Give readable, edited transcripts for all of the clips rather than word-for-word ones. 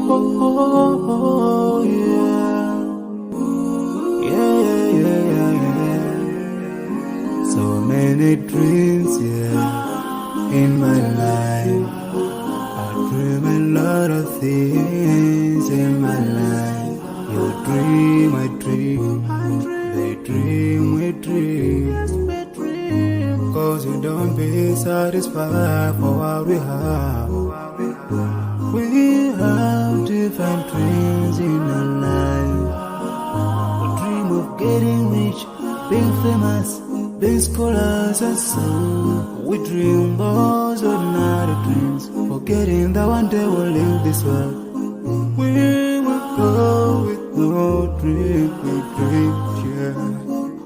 oh, yeah. Yeah, yeah, yeah, yeah. So many dreams, yeah, in my life. I dream a lot of things in my life. You dream, I dream. They dream, we dream. Cause you don't be satisfied for what we have. We have different dreams in our life. We dream of getting rich, being famous, being scholars and so. We dream those ordinary dreams, forgetting that one day we'll leave this world. We will go with no dream, we dream, yeah.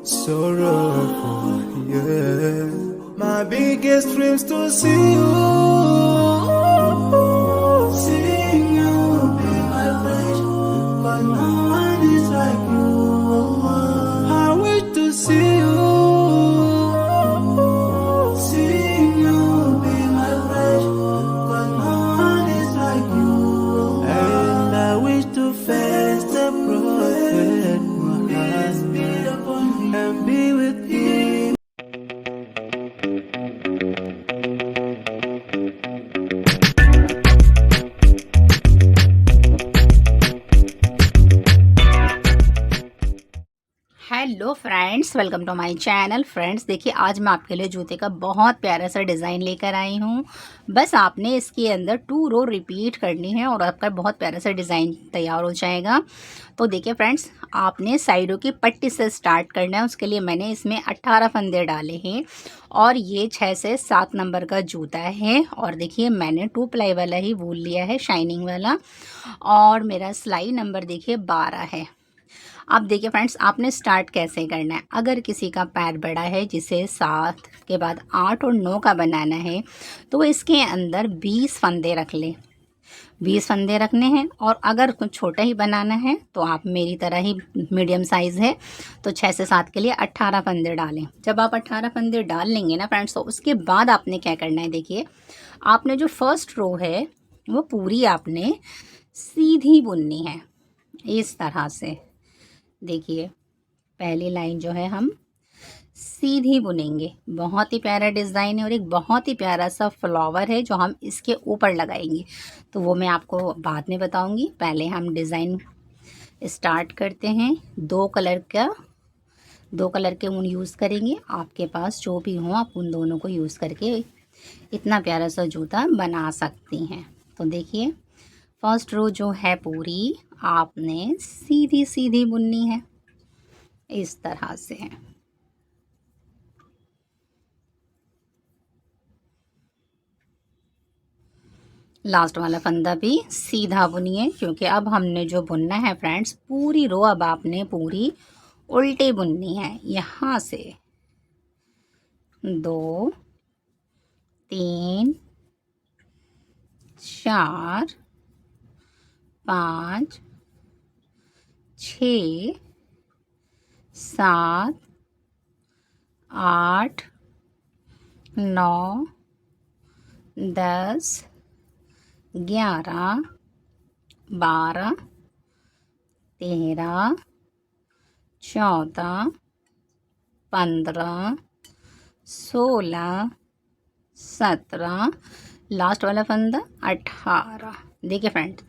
Sorrowful, yeah. My biggest dreams to see you, seeing you be my friend, but no one is like you. I wish to see you, seeing you be my friend, but no one is like you. And I wish to face the prophet Muhammad and be with him. Hello friends, welcome to my channel. Friends देखिए, आज मैं आपके लिए जूते का बहुत प्यारा सा डिज़ाइन लेकर आई हूँ। बस आपने इसके अंदर 2 रो रिपीट करनी है और आपका बहुत प्यारा सा डिज़ाइन तैयार हो जाएगा। तो देखिए फ्रेंड्स, आपने साइडों की पट्टी से स्टार्ट करना है। उसके लिए मैंने इसमें 18 फंदे डाले हैं और ये 6 से 7 नंबर का जूता है। और देखिए, मैंने 2 प्लाई वाला ही वूल लिया है, शाइनिंग वाला। और मेरा सिलाई नंबर देखिए 12 है। अब देखिए फ्रेंड्स, आपने स्टार्ट कैसे करना है। अगर किसी का पैर बड़ा है, जिसे 7 के बाद 8 और 9 का बनाना है, तो इसके अंदर 20 फंदे रख लें। 20 फंदे रखने हैं। और अगर कुछ छोटा ही बनाना है तो आप मेरी तरह ही मीडियम साइज़ है तो 6 से 7 के लिए 18 फंदे डालें। जब आप 18 फंदे डाल लेंगे ना फ्रेंड्स, तो उसके बाद आपने क्या करना है, देखिए आपने जो फर्स्ट रो है वो पूरी आपने सीधी बुननी है इस तरह से। देखिए, पहली लाइन जो है हम सीधी बुनेंगे। बहुत ही प्यारा डिज़ाइन है और एक बहुत ही प्यारा सा फ्लावर है जो हम इसके ऊपर लगाएंगे। तो वो मैं आपको बाद में बताऊंगी। पहले हम डिज़ाइन स्टार्ट करते हैं। 2 कलर के ऊन यूज़ करेंगे। आपके पास जो भी हो, आप उन दोनों को यूज़ करके इतना प्यारा सा जूता बना सकती हैं। तो देखिए, फर्स्ट रो जो है पूरी आपने सीधी सीधी बुननी है इस तरह से। लास्ट वाला फंदा भी सीधा बुनिए, क्योंकि अब हमने जो बुनना है फ्रेंड्स, पूरी रो अब आपने पूरी उल्टी बुननी है। यहाँ से 2 3 4 5 6 7 8 9 10 11 12 13 14 15 16 17, लास्ट वाला फंदा 18। देखिए फ्रेंड्स,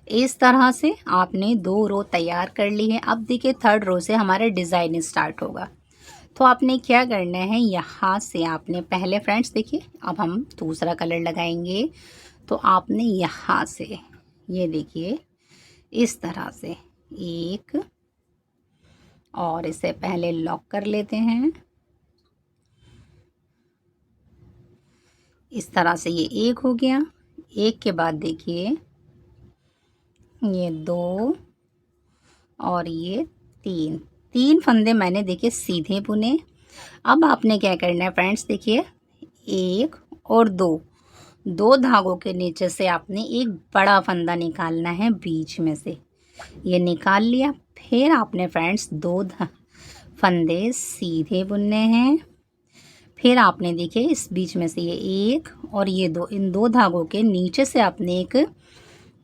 इस तरह से आपने 2 रो तैयार कर ली है। अब देखिए, 3rd रो से हमारा डिज़ाइन स्टार्ट होगा। तो आपने क्या करना है, यहाँ से आपने पहले फ्रेंड्स देखिए, अब हम दूसरा कलर लगाएंगे। तो आपने यहाँ से ये देखिए इस तरह से एक, और इसे पहले लॉक कर लेते हैं इस तरह से। ये एक हो गया। एक के बाद देखिए ये 2 और ये 3 फंदे मैंने देखिए सीधे बुने। अब आपने क्या करना है फ्रेंड्स, देखिए 1 और 2 धागों के नीचे से आपने एक बड़ा फंदा निकालना है बीच में से। ये निकाल लिया। फिर आपने फ्रेंड्स 2 फंदे सीधे बुनने हैं। फिर आपने देखिए इस बीच में से ये 1 और ये 2, इन 2 धागों के नीचे से आपने एक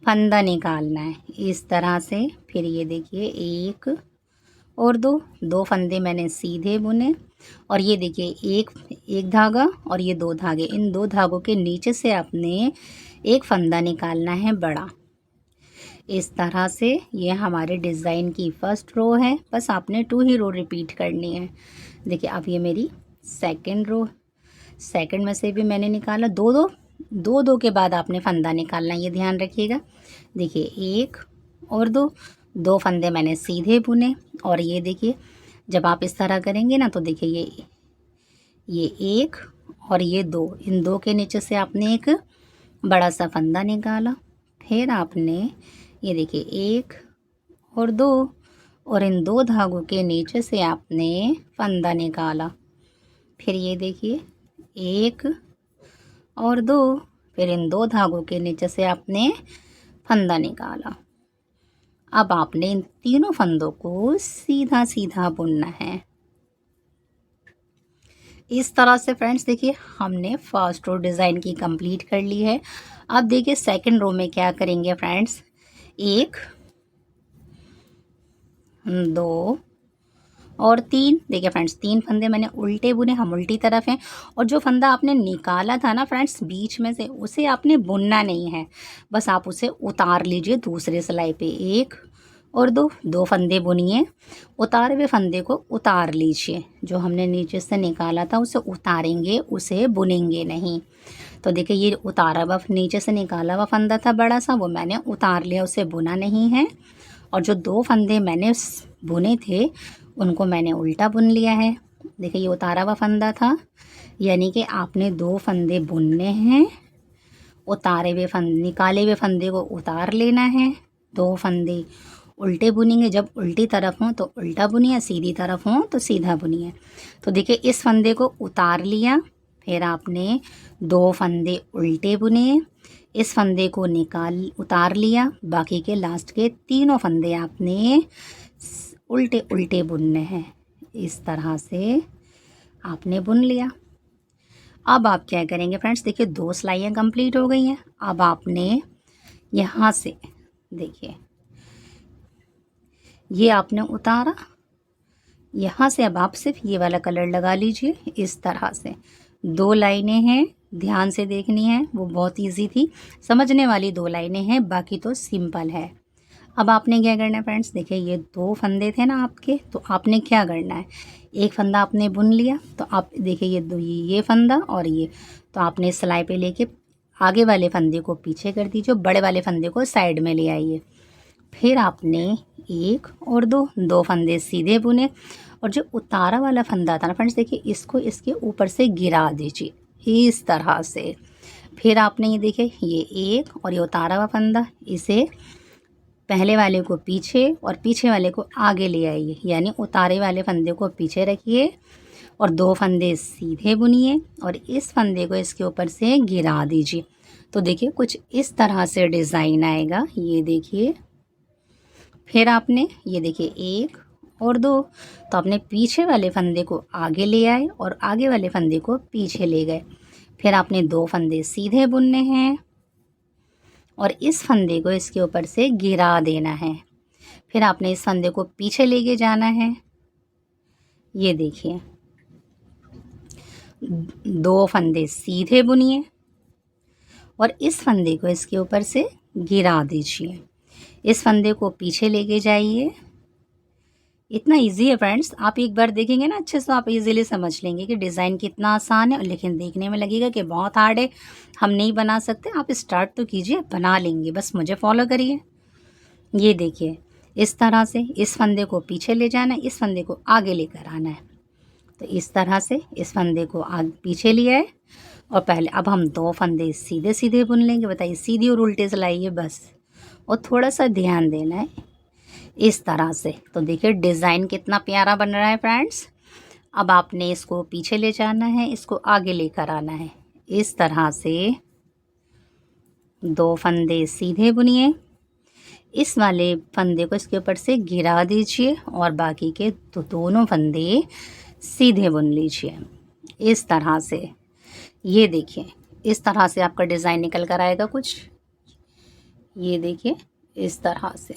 फंदा निकालना है इस तरह से। फिर ये देखिए एक और दो फंदे मैंने सीधे बुने, और ये देखिए एक धागा और ये 2 धागे, इन 2 धागों के नीचे से आपने एक फंदा निकालना है बड़ा। इस तरह से ये हमारे डिज़ाइन की फर्स्ट रो है। बस आपने 2 ही रो रिपीट करनी है। देखिए अब ये मेरी सेकंड रो, सेकंड में से भी मैंने निकाला दो के बाद आपने फंदा निकालना, ये ध्यान रखिएगा। देखिए एक और दो फंदे मैंने सीधे बुने, और ये देखिए जब आप इस तरह करेंगे ना तो देखिए ये एक और ये 2, इन 2 के नीचे से आपने एक बड़ा सा फंदा निकाला। फिर आपने ये देखिए एक और 2, और इन 2 धागों के नीचे से आपने फंदा निकाला। फिर ये देखिए एक और 2, फिर इन 2 धागों के नीचे से आपने फंदा निकाला। अब आपने इन तीनों फंदों को सीधा सीधा बुनना है इस तरह से। फ्रेंड्स देखिए हमने फर्स्ट रो डिज़ाइन की कंप्लीट कर ली है। अब देखिए सेकंड रो में क्या करेंगे फ्रेंड्स, 1 2 और 3। देखिए फ्रेंड्स 3 फंदे मैंने उल्टे बुने, हम उल्टी तरफ हैं, और जो फंदा आपने निकाला था ना फ्रेंड्स बीच में से, उसे आपने बुनना नहीं है, बस आप उसे उतार लीजिए दूसरे सिलाई पे। 1 और 2 फंदे बुनिए, उतारे हुए फंदे को उतार लीजिए। जो हमने नीचे से निकाला था उसे उतारेंगे, उसे बुनेंगे नहीं। तो देखिए ये उतारा हुआ नीचे से निकाला हुआ फंदा था बड़ा सा, वो मैंने उतार लिया, उसे बुना नहीं है। और जो 2 फंदे मैंने बुने थे उनको मैंने उल्टा बुन लिया है। देखिए ये उतारा हुआ फंदा था, यानी कि आपने 2 फंदे बुनने हैं, उतारे हुए निकाले हुए फंदे को उतार लेना है। 2 फंदे उल्टे बुनेंगे, जब उल्टी तरफ हों तो उल्टा बुनिए, सीधी तरफ हों तो सीधा बुनिए। तो देखिए इस फंदे को उतार लिया, फिर आपने 2 फंदे उल्टे बुने, इस फंदे को उतार लिया, बाकी के लास्ट के तीनों फंदे आपने उल्टे उल्टे बुनने हैं। इस तरह से आपने बुन लिया। अब आप क्या करेंगे फ्रेंड्स, देखिए 2 सिलाइयाँ कंप्लीट हो गई हैं। अब आपने यहाँ से देखिए ये आपने उतारा, यहाँ से अब आप सिर्फ ये वाला कलर लगा लीजिए इस तरह से। 2 लाइनें हैं, ध्यान से देखनी है, वो बहुत इजी थी, समझने वाली 2 लाइनें हैं, बाकी तो सिंपल है। अब आपने क्या करना है फ्रेंड्स, देखिए ये 2 फंदे थे ना आपके, तो आपने क्या करना है, एक फंदा आपने बुन लिया, तो आप देखिए ये फंदा और ये, तो आपने सिलाई पे लेके आगे वाले फंदे को पीछे कर दीजिए, बड़े वाले फंदे को साइड में ले आइए। फिर आपने 1 और 2 फंदे सीधे बुने, और जो उतारा वाला फंदा था ना फ्रेंड्स, देखिए इसको इसके ऊपर से गिरा दीजिए इस तरह से। फिर आपने ये देखिए ये 1 और ये उतारा हुआ फंदा, इसे पहले वाले को पीछे और पीछे वाले को आगे ले आइए, यानी उतारे वाले फंदे को पीछे रखिए और 2 फंदे सीधे बुनिए, और इस फंदे को इसके ऊपर से गिरा दीजिए। तो देखिए कुछ इस तरह से डिज़ाइन आएगा, ये देखिए। फिर आपने ये देखिए 1 और 2, तो आपने पीछे वाले फंदे को आगे ले आए और आगे वाले फंदे को पीछे ले गए। फिर आपने 2 फंदे सीधे बुनने हैं और इस फंदे को इसके ऊपर से गिरा देना है। फिर आपने इस फंदे को पीछे लेके जाना है, ये देखिए 2 फंदे सीधे बुनिए और इस फंदे को इसके ऊपर से गिरा दीजिए। इस फंदे को पीछे लेके जाइए। इतना इजी है फ्रेंड्स, आप एक बार देखेंगे ना अच्छे से, आप इजीली समझ लेंगे कि डिज़ाइन कितना आसान है, लेकिन देखने में लगेगा कि बहुत हार्ड है, हम नहीं बना सकते। आप स्टार्ट तो कीजिए, बना लेंगे, बस मुझे फॉलो करिए। ये देखिए इस तरह से इस फंदे को पीछे ले जाना है, इस फंदे को आगे लेकर आना है। तो इस तरह से इस फंदे को आगे पीछे लिया है, और पहले अब हम 2 फंदे सीधे सीधे बुन लेंगे। बताइए सीधी और उल्टे सिलाइए बस, और थोड़ा सा ध्यान देना है इस तरह से। तो देखिए डिज़ाइन कितना प्यारा बन रहा है फ्रेंड्स। अब आपने इसको पीछे ले जाना है, इसको आगे लेकर आना है। इस तरह से 2 फंदे सीधे बुनिए, इस वाले फंदे को इसके ऊपर से गिरा दीजिए और बाकी के तो दोनों फंदे सीधे बुन लीजिए इस तरह से। ये देखिए इस तरह से आपका डिज़ाइन निकल कर आएगा कुछ। ये देखिए इस तरह से।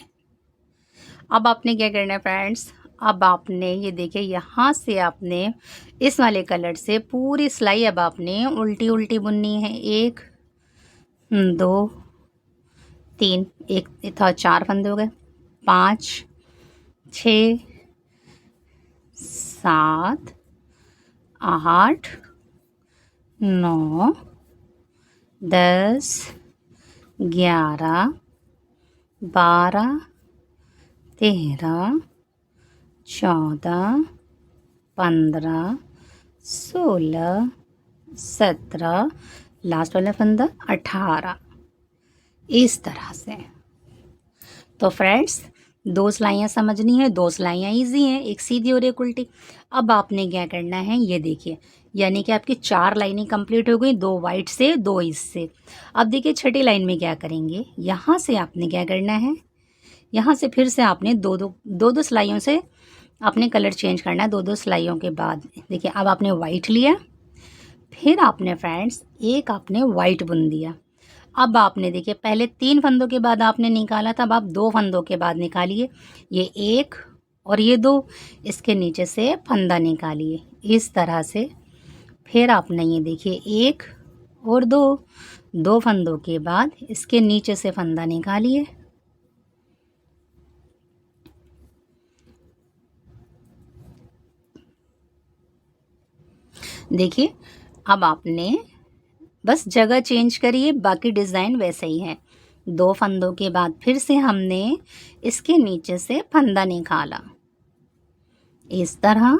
अब आपने क्या करना है फ्रेंड्स, अब आपने ये देखिए यहाँ से आपने इस वाले कलर से पूरी सिलाई अब आपने उल्टी उल्टी बुननी है। 1 2 3, एक था 4 फंदे हो गए, 5 6 7 8 9 10 11 12 13 14 15 16 17, लास्ट वाला फंदा 18, इस तरह से। तो फ्रेंड्स 2 सिलाइयाँ समझनी है, 2 सिलाइयाँ ईजी हैं, एक सीधी और एक उल्टी। अब आपने क्या करना है, ये देखिए, यानी कि आपकी 4 लाइनें कंप्लीट हो गई, 2 वाइट से 2 इससे। अब देखिए छठी लाइन में क्या करेंगे, यहाँ से आपने क्या करना है, यहाँ से फिर से आपने दो सिलाइयों से आपने कलर चेंज करना है। 2 सिलाइयों के बाद देखिए अब आपने वाइट लिया, फिर आपने फ्रेंड्स एक आपने वाइट बुन दिया। अब आपने देखिए पहले 3 फंदों के बाद आपने निकाला था, अब आप 2 फंदों के बाद निकालिए, ये 1 और ये 2, इसके नीचे से फंदा निकालिए इस तरह से। फिर आपने ये देखिए 1 और 2 फंदों के बाद इसके नीचे से फंदा निकालिए। देखिए अब आपने बस जगह चेंज करिए, बाकी डिज़ाइन वैसे ही है। 2 फंदों के बाद फिर से हमने इसके नीचे से फंदा निकाला इस तरह।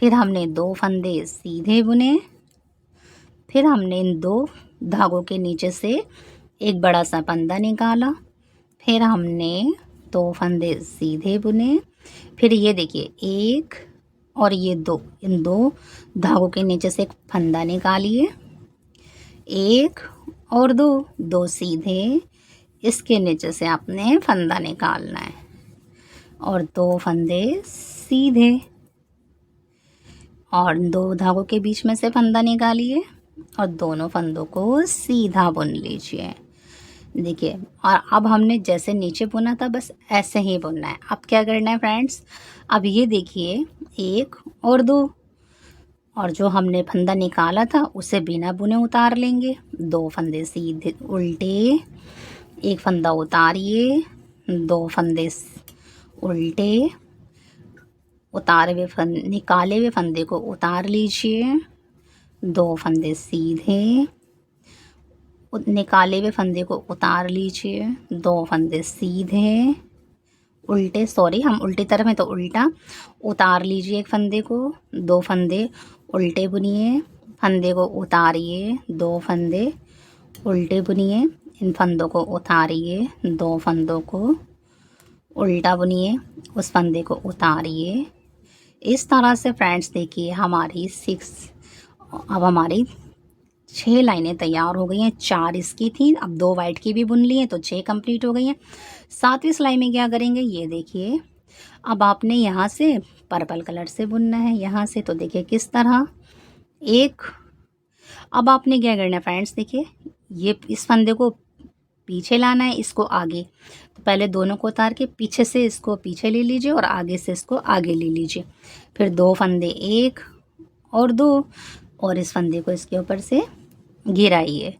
फिर हमने 2 फंदे सीधे बुने, फिर हमने इन 2 धागों के नीचे से एक बड़ा सा फंदा निकाला, फिर हमने 2 फंदे सीधे बुने, फिर ये देखिए 1 और ये 2, इन 2 धागों के नीचे से एक फंदा निकालिए, 1 और 2 सीधे, इसके नीचे से आपने फंदा निकालना है और 2 फंदे सीधे और 2 धागों के बीच में से फंदा निकालिए और दोनों फंदों को सीधा बुन लीजिए। देखिए, और अब हमने जैसे नीचे बुना था बस ऐसे ही बुनना है। अब क्या करना है फ्रेंड्स, अब ये देखिए 1 और 2, और जो हमने फंदा निकाला था उसे बिना बुने उतार लेंगे। 2 फंदे सीधे उल्टे, एक फंदा उतारिए, 2 फंदे उल्टे, निकाले हुए फंदे को उतार लीजिए, 2 फंदे सीधे, निकाले हुए फंदे को उतार लीजिए, 2 फंदे सीधे, उल्टे, सॉरी हम उल्टी तरफ में तो उल्टा, उतार लीजिए एक फंदे को, 2 फंदे उल्टे बुनिए, फंदे को उतारिए, 2 फंदे उल्टे बुनिए, इन फंदों को उतारिए, 2 फंदों को उल्टा बुनिए, उस फंदे को उतारिए। इस तरह से फ्रेंड्स देखिए हमारी अब हमारी 6 लाइनें तैयार हो गई हैं। 4 इसकी थी, अब 2 वाइट की भी बुन ली हैं तो 6 कंप्लीट हो गई हैं। 7वीं सिलाई में क्या करेंगे, ये देखिए अब आपने यहाँ से पर्पल कलर से बुनना है, यहाँ से तो देखिए किस तरह एक। अब आपने क्या करना है फ्रेंड्स, देखिए ये इस फंदे को पीछे लाना है, इसको आगे, तो पहले दोनों को उतार के पीछे से इसको पीछे ले लीजिए और आगे से इसको आगे ले लीजिए। फिर 2 फंदे 1 और 2 और इस फंदे को इसके ऊपर से गिराइए।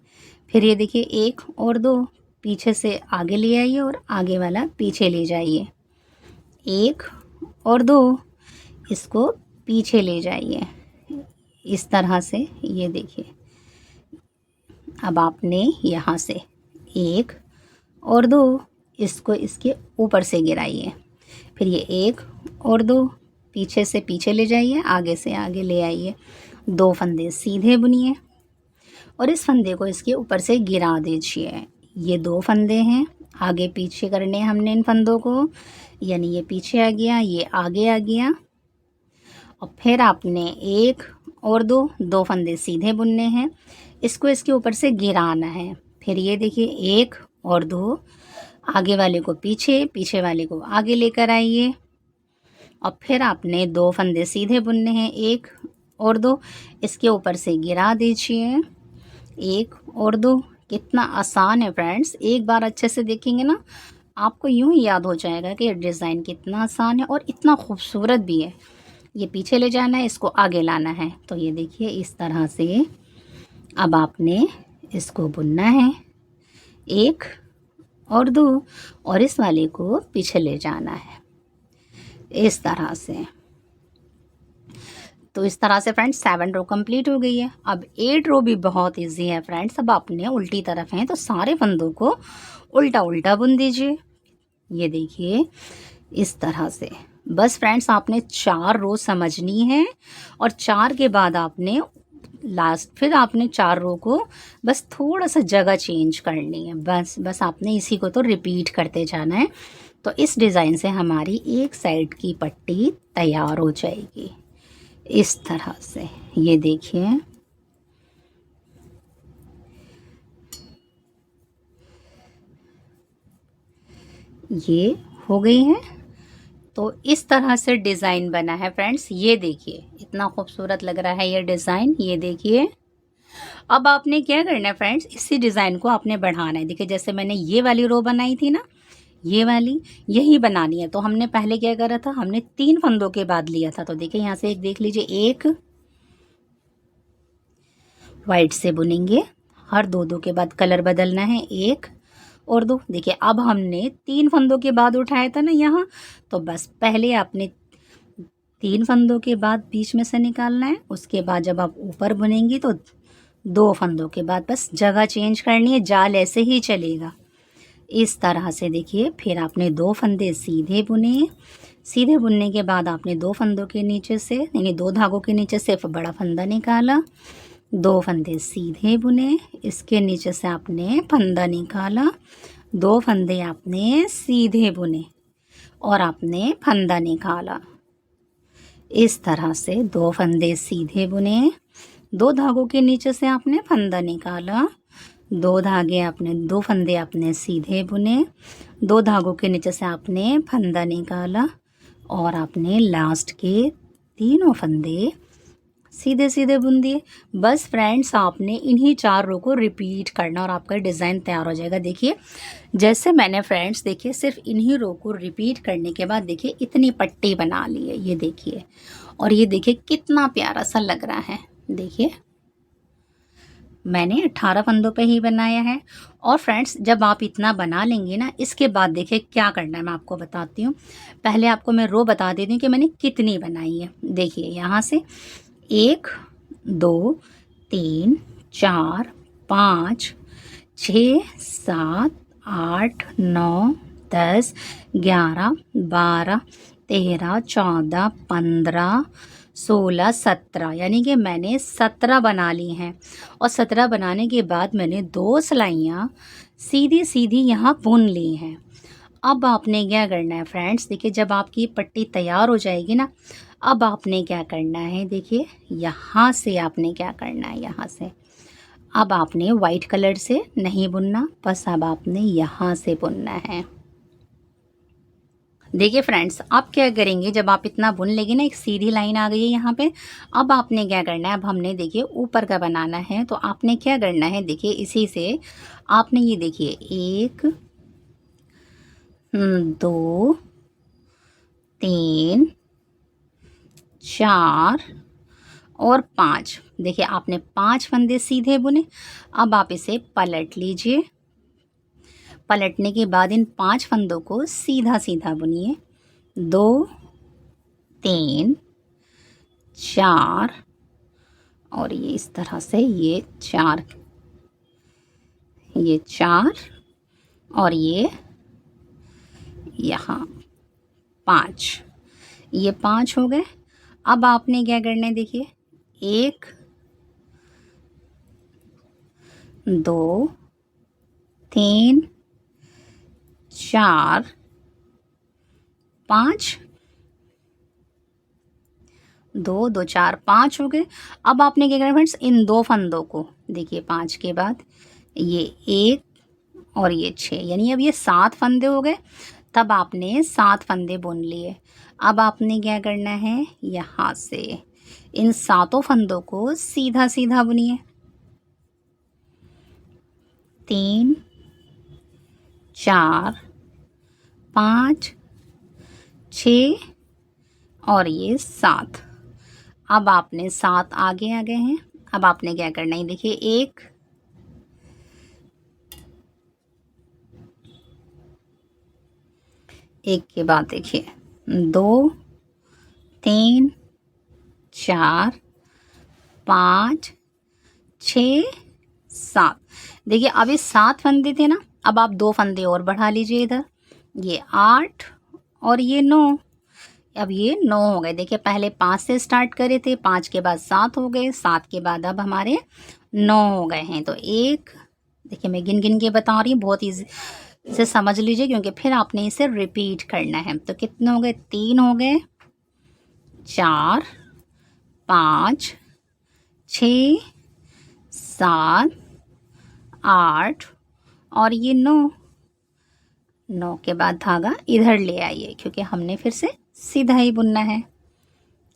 फिर ये देखिए 1 और 2 पीछे से आगे ले आइए और आगे वाला पीछे ले जाइए, 1 और 2 इसको पीछे ले जाइए इस तरह से। ये देखिए अब आपने यहाँ से 1 और 2 इसको इसके ऊपर से गिराइए, फिर ये 1 और 2 पीछे से पीछे ले जाइए, आगे से आगे ले आइए, 2 फंदे सीधे बुनिए और इस फंदे को इसके ऊपर से गिरा दीजिए। ये 2 फंदे हैं, आगे पीछे करने हमने इन फंदों को, यानी ये पीछे आ गया, ये आगे आ गया। और फिर आपने 1 और 2 फंदे सीधे बुनने हैं, इसको इसके ऊपर से गिराना है। फिर ये देखिए 1 और 2 आगे वाले को पीछे, पीछे वाले को आगे लेकर आइए और फिर आपने 2 फंदे सीधे बुनने हैं, 1 और 2 इसके ऊपर से गिरा दीजिए, 1 और 2 कितना आसान है फ्रेंड्स, एक बार अच्छे से देखेंगे ना आपको यूं ही याद हो जाएगा कि ये डिज़ाइन कितना आसान है और इतना खूबसूरत भी है। ये पीछे ले जाना है, इसको आगे लाना है। तो ये देखिए इस तरह से अब आपने इसको बुनना है, एक और दो, और इस वाले को पीछे ले जाना है इस तरह से। तो इस तरह से फ्रेंड्स 7 रो कंप्लीट हो गई है। अब 8 रो भी बहुत इजी है फ्रेंड्स। अब आपने उल्टी तरफ हैं तो सारे फंदों को उल्टा उल्टा बुन दीजिए। ये देखिए इस तरह से। बस फ्रेंड्स आपने 4 रो समझनी है और 4 के बाद आपने फिर आपने 4 रो को बस थोड़ा सा जगह चेंज करनी है। बस आपने इसी को तो रिपीट करते जाना है। तो इस डिज़ाइन से हमारी एक साइड की पट्टी तैयार हो जाएगी इस तरह से। ये देखिए ये हो गई है। तो इस तरह से डिज़ाइन बना है फ्रेंड्स। ये देखिए इतना खूबसूरत लग रहा है ये डिज़ाइन। ये देखिए अब आपने क्या करना है फ्रेंड्स, इसी डिज़ाइन को आपने बढ़ाना है। देखिए जैसे मैंने ये वाली रो बनाई थी ना, ये वाली यही बनानी है। तो हमने पहले क्या करा था, हमने 3 फंदों के बाद लिया था। तो देखिए यहाँ से एक देख लीजिए, एक वाइट से बुनेंगे, हर दो के बाद कलर बदलना है, एक और दो। देखिए अब हमने 3 फंदों के बाद उठाया था ना यहाँ, तो बस पहले आपने 3 फंदों के बाद बीच में से निकालना है। उसके बाद जब आप ऊपर बुनेंगी तो 2 फंदों के बाद बस जगह चेंज करनी है, जाल ऐसे ही चलेगा इस तरह से। देखिए फिर आपने 2 फंदे सीधे बुने। सीधे बुनने के बाद आपने 2 फंदों के नीचे से यानी 2 धागों के नीचे से बड़ा फंदा निकाला, 2 फंदे सीधे बुने, इसके नीचे से आपने फंदा निकाला, 2 फंदे आपने सीधे बुने और आपने फंदा निकाला इस तरह से। 2 फंदे सीधे बुने, 2 धागों के नीचे से आपने फंदा निकाला, 2 फंदे आपने सीधे बुने, 2 धागों के नीचे से आपने फंदा निकाला और आपने लास्ट के तीनों फंदे सीधे सीधे बुन दिए। बस फ्रेंड्स आपने इन्हीं 4 रो को रिपीट करना और आपका डिज़ाइन तैयार हो जाएगा। देखिए जैसे मैंने फ्रेंड्स देखिए सिर्फ इन्हीं रो को रिपीट करने के बाद देखिए इतनी पट्टी बना ली है। ये देखिए और ये देखिए कितना प्यारा सा लग रहा है। देखिए मैंने 18 फंदों पे ही बनाया है। और फ्रेंड्स जब आप इतना बना लेंगे ना, इसके बाद देखिए क्या करना है मैं आपको बताती हूँ। पहले आपको मैं रो बता देती हूँ कि मैंने कितनी बनाई है। देखिए यहाँ से 1 2 3 4 5 6 7 8 9 10 11 12 13 14 15 16 17 यानी कि मैंने 17 बना ली हैं। और 17 बनाने के बाद मैंने 2 सिलाइयाँ सीधी सीधी यहाँ बुन ली हैं। अब आपने क्या करना है फ्रेंड्स, देखिए जब आपकी पट्टी तैयार हो जाएगी ना, अब आपने क्या करना है, देखिए यहाँ से आपने क्या करना है, यहाँ से अब आपने वाइट कलर से नहीं बुनना, बस अब आपने यहाँ से बुनना है। देखिए फ्रेंड्स आप क्या करेंगे, जब आप इतना बुन लेंगे ना, एक सीधी लाइन आ गई है यहाँ पे। अब आपने क्या करना है, अब हमने देखिए ऊपर का बनाना है, तो आपने क्या करना है, देखिए इसी से आपने ये देखिए 1 2 3 4 और 5। देखिए आपने 5 फंदे सीधे बुने। अब आप इसे पलट लीजिए। पलटने के बाद इन 5 फंदों को सीधा सीधा बुनिए। 2 3 4 और ये इस तरह से ये 4 और ये यहाँ 5, ये 5 हो गए। अब आपने क्या करना है, देखिए 1 2 3 4 5, 2 2 4 5 हो गए। अब आपने क्या करना है फ्रेंड्स, इन 2 फंदों को देखिए 5 के बाद ये 1 और ये 6 यानी अब ये 7 फंदे हो गए। तब आपने 7 फंदे बुन लिए। अब आपने क्या करना है, यहाँ से इन 7 फंदों को सीधा सीधा बुनिए। 3 4 5 6 और ये 7। अब आपने 7 आगे आ गए हैं। अब आपने क्या करना है, देखिए एक के बाद देखिए 2 3 4 5 6 7। देखिए अब ये 7 फंदे थे ना, अब आप 2 फंदे और बढ़ा लीजिए इधर, ये 8 और ये 9। अब ये 9 हो गए। देखिए पहले 5 से स्टार्ट करे थे, 5 के बाद 7 हो गए, 7 के बाद अब हमारे 9 हो गए हैं। तो एक, देखिए मैं गिन गिन के बता रही हूँ, बहुत ईजी से समझ लीजिए, क्योंकि फिर आपने इसे रिपीट करना है। तो कितने हो गए, 3 हो गए, 4 5 6 7 8 और ये 9। 9 के बाद धागा इधर ले आइए, क्योंकि हमने फिर से सीधा ही बुनना है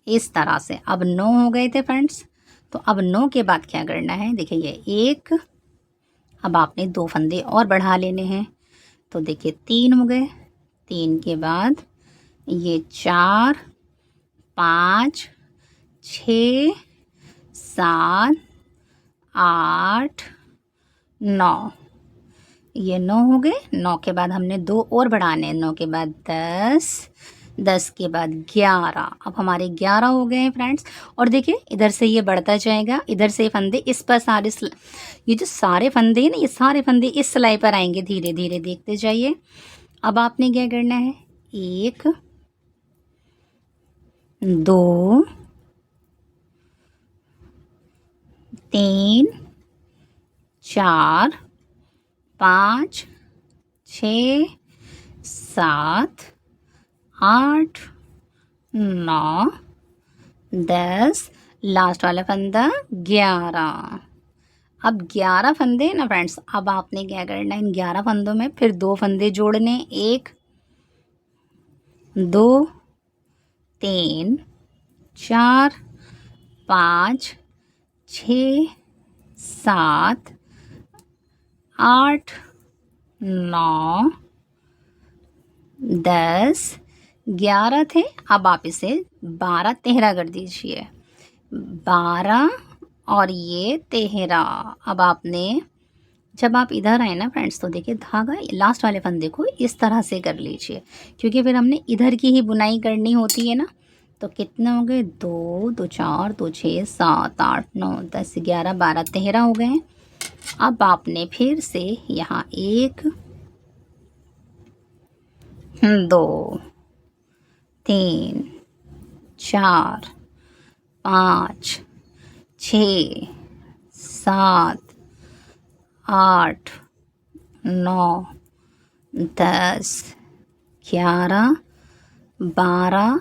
इस तरह से। अब 9 हो गए थे फ्रेंड्स। तो अब 9 के बाद क्या करना है, देखिए ये एक, अब आपने 2 फंदे और बढ़ा लेने हैं। तो देखिए 3 हो गए, 3 के बाद ये 4 5 6 7 8 9, ये 9 हो गए। 9 के बाद हमने 2 और बढ़ाने, 9 के बाद 10, 10 के बाद 11। अब हमारे 11 हो गए हैं फ्रेंड्स। और देखिए इधर से ये बढ़ता जाएगा, इधर से फंदे इस पर सारे, ये जो सारे फंदे हैं ना, ये सारे फंदे इस सिलाई पर आएंगे, धीरे धीरे देखते जाइए। अब आपने क्या करना है, 1 2 3 4 5 6 7 8 9 10, लास्ट वाला फंदा 11। अब 11 फंदे हैं ना फ्रेंड्स। अब आपने क्या करना है, इन 11 फंदों में फिर 2 फंदे जोड़ने, 1 2 3 4 5 6 7 8 9 10 11 थे। अब आप इसे 12 13 कर दीजिए, 12 और ये 13। अब आपने, जब आप इधर आए ना फ्रेंड्स, तो देखिए धागा लास्ट वाले फंदे को इस तरह से कर लीजिए, क्योंकि फिर हमने इधर की ही बुनाई करनी होती है ना। तो कितने हो गए, 2 2 4 2 6 7 8 9 10 11 12 13 हो गए। अब आपने फिर से यहाँ 1 2 3 4 5 6 7 8 9 10 11 12,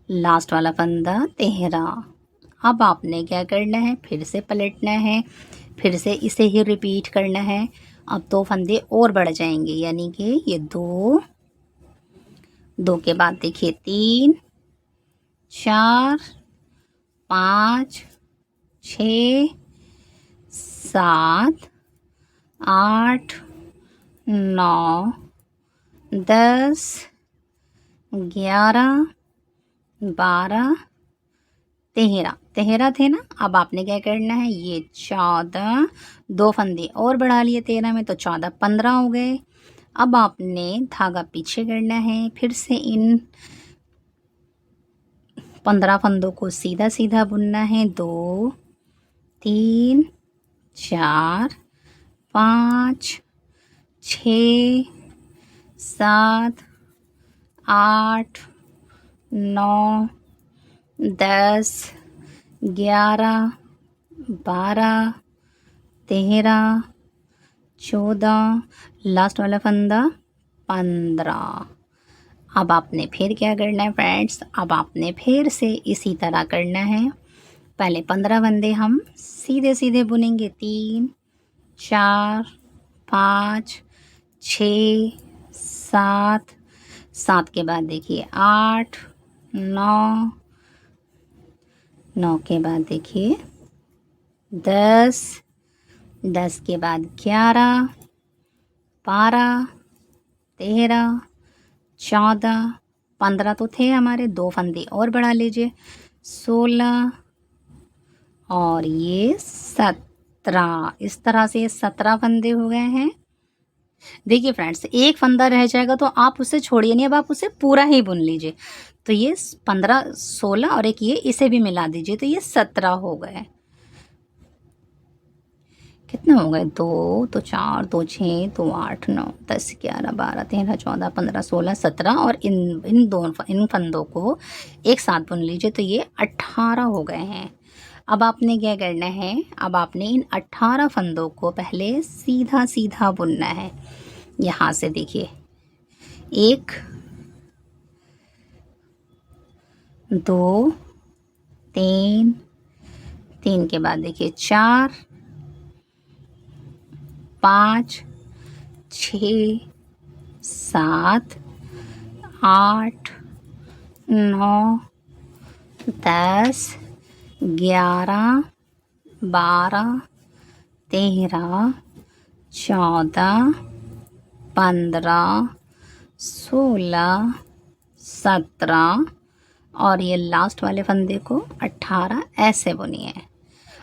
लास्ट वाला फंदा 13। अब आपने क्या करना है, फिर से पलटना है, फिर से इसे ही रिपीट करना है। अब 2 फंदे और बढ़ जाएंगे, यानी कि ये 2 2 के बाद देखिए 3 4 5 6 7 8 9 10 11 12 13 13 थे ना। अब आपने क्या करना है, ये 14, 2 फंदे और बढ़ा लिए 13 में, तो 14 15 हो गए। अब आपने धागा पीछे करना है, फिर से इन 15 फंदों को सीधा सीधा बुनना है। 2 3 4 5 6 7 8 9 10 11 12 13 14, लास्ट वाला फंदा 15। अब आपने फिर क्या करना है फ्रेंड्स, अब आपने फिर से इसी तरह करना है। पहले 15 फंदे हम सीधे सीधे बुनेंगे, 3 4 5 6 7, 7 के बाद देखिए 8 9, 9 के बाद देखिए 10, 10 के बाद 11, 12, 13, 14, 15 तो थे हमारे, 2 फंदे और बढ़ा लीजिए, 16 और ये 17। इस तरह से 17 फंदे हो गए हैं। देखिए फ्रेंड्स, एक फंदा रह जाएगा तो आप उसे छोड़िए नहीं, अब आप उसे पूरा ही बुन लीजिए। तो ये 15, 16 और एक ये, इसे भी मिला दीजिए, तो ये 17 हो गए। कितने हो गए? 2 तो 4, 2 6, 2 8 9 10 11 12 13 14 15 16 17 और इन फंदों को एक साथ बुन लीजिए, तो ये 18 हो गए हैं। अब आपने क्या करना है, अब आपने इन 18 फंदों को पहले सीधा सीधा बुनना है। यहाँ से देखिए, 1 2 3, 3 के बाद देखिए 4 5 6 7 8 9 10 11 12 13 14 15 16 17 और ये लास्ट वाले फंदे को 18 ऐसे बुनिए।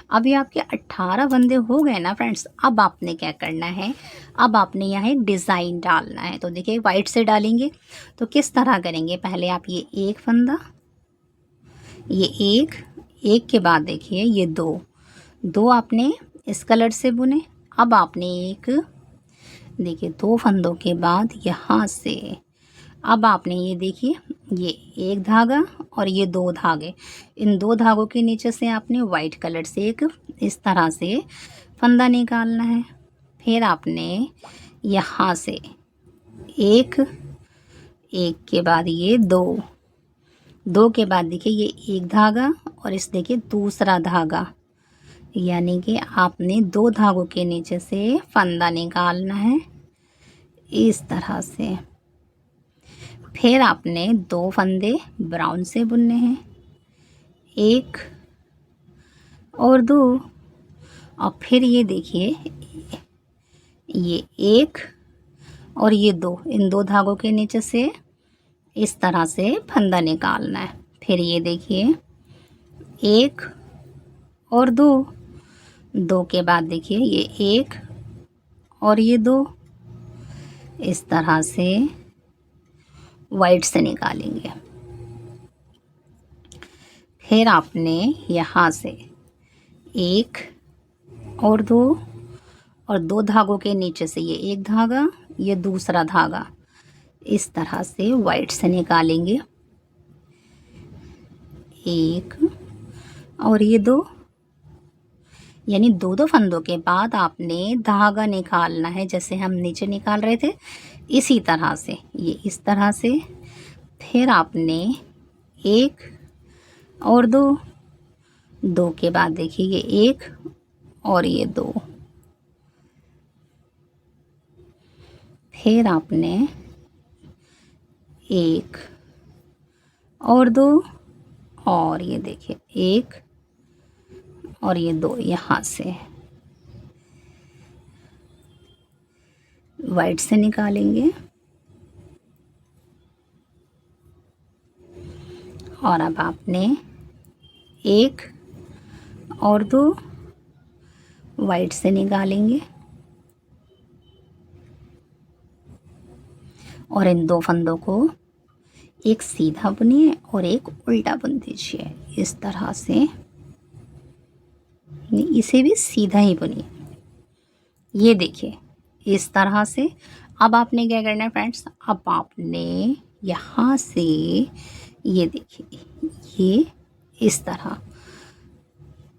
अब ये आपके 18 फंदे हो गए ना फ्रेंड्स। अब आपने क्या करना है, अब आपने यहाँ एक डिज़ाइन डालना है। तो देखिए, वाइट से डालेंगे तो किस तरह करेंगे, पहले आप ये एक फंदा, ये एक के बाद देखिए ये 2 आपने इस कलर से बुने। अब आपने एक, देखिए 2 फंदों के बाद यहाँ से अब आपने ये देखिए, ये एक धागा और ये 2 धागे, इन 2 धागों के नीचे से आपने वाइट कलर से एक इस तरह से फंदा निकालना है। फिर आपने यहाँ से एक के बाद ये 2 के बाद देखिए ये एक धागा और इस देखिए दूसरा धागा, यानी कि आपने 2 धागों के नीचे से फंदा निकालना है इस तरह से। फिर आपने 2 फंदे ब्राउन से बुनने हैं, 1 और 2, और फिर ये देखिए ये 1 और ये 2, इन 2 धागों के नीचे से इस तरह से फंदा निकालना है। फिर ये देखिए 1 और 2 के बाद देखिए ये 1 और ये 2, इस तरह से वाइट से निकालेंगे। फिर आपने यहाँ से 1 और 2 धागों के नीचे से ये एक धागा, ये दूसरा धागा, इस तरह से वाइट से निकालेंगे, 1 और ये 2, यानी 2 फंदों के बाद आपने धागा निकालना है, जैसे हम नीचे निकाल रहे थे इसी तरह से, ये इस तरह से। फिर आपने 1 और 2 के बाद देखिए ये 1 और ये 2, फिर आपने 1 और 2 और ये देखिए 1 और ये 2, यहाँ से वाइट से निकालेंगे। और अब आपने 1 और 2 वाइट से निकालेंगे और इन 2 फंदों को एक सीधा बुनिए और एक उल्टा बुन दीजिए इस तरह से, इसे भी सीधा ही बुनिए, ये देखिए इस तरह से। अब आपने क्या करना है फ्रेंड्स, अब आपने यहाँ से ये देखिए ये इस तरह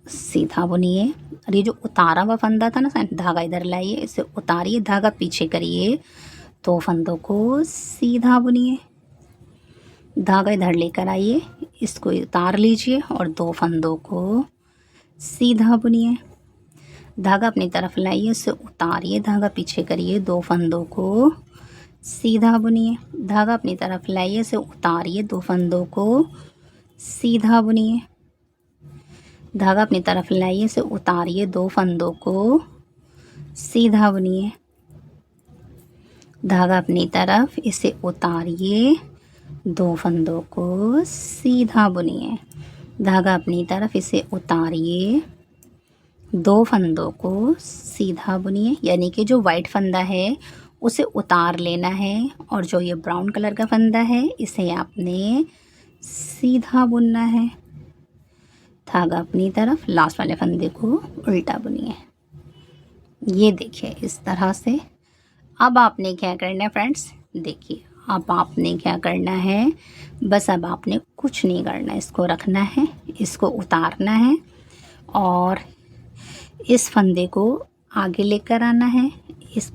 सीधा बुनिए, और ये जो उतारा हुआ फंदा था ना, धागा इधर लाइए, इसे उतारिए, धागा पीछे करिए, 2 फंदों को सीधा बुनिए, धागा इधर लेकर आइए, इसको उतार लीजिए और 2 फंदों को सीधा बुनिए, धागा अपनी तरफ लाइए, इसे उतारिए, धागा पीछे करिए, 2 फंदों को सीधा बुनिए, धागा अपनी तरफ लाइए, इसे उतारिए, 2 फंदों को सीधा बुनिए, धागा अपनी तरफ लाइए, इसे उतारिए, 2 फंदों को सीधा बुनिए, धागा अपनी तरफ, इसे उतारिए, 2 फंदों को सीधा बुनिए। धागा अपनी तरफ, इसे उतारिए, 2 फंदों को सीधा बुनिए, यानी कि जो वाइट फंदा है उसे उतार लेना है और जो ये ब्राउन कलर का फंदा है इसे आपने सीधा बुनना है। धागा अपनी तरफ, लास्ट वाले फंदे को उल्टा बुनिए। ये देखिए इस तरह से। अब आपने क्या करना है फ्रेंड्स, देखिए अब आपने क्या करना है, बस अब आपने कुछ नहीं करना, इसको रखना है, इसको उतारना है और इस फंदे को आगे लेकर आना है, इस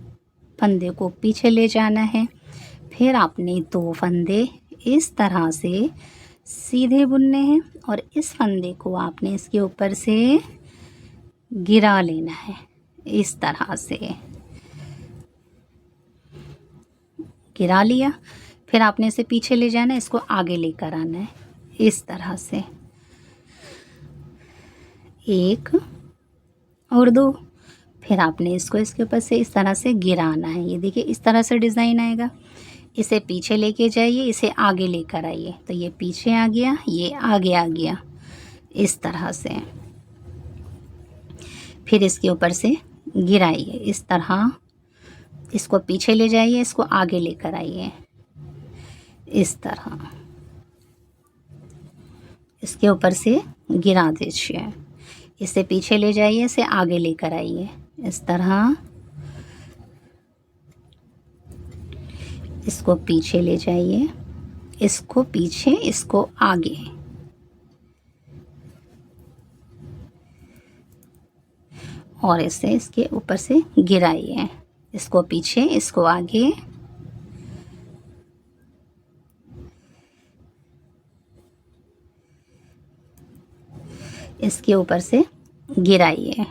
फंदे को पीछे ले जाना है। फिर आपने 2 फंदे इस तरह से सीधे बुनने हैं और इस फंदे को आपने इसके ऊपर से गिरा लेना है, इस तरह से गिरा लिया। फिर आपने इसे पीछे ले जाना है, इसको आगे लेकर आना है, इस तरह से 1 और 2। फिर आपने इसको इसके ऊपर से इस तरह से गिराना है। ये देखिए इस तरह से डिज़ाइन आएगा। इसे पीछे लेके जाइए, इसे आगे लेकर आइए, तो ये पीछे आ गया, ये आगे आ गया, इस तरह से। फिर इसके ऊपर से गिराइए इस तरह, इसको पीछे ले जाइए, इसको आगे लेकर आइए, इस तरह इसके ऊपर से गिरा दीजिए। इसे पीछे ले जाइए, इसे आगे लेकर आइए, इस तरह इसको पीछे ले जाइए, इसको पीछे, इसको आगे, और इसे इसके ऊपर से गिराइए, इसको पीछे, इसको आगे, इसके ऊपर से गिराइए,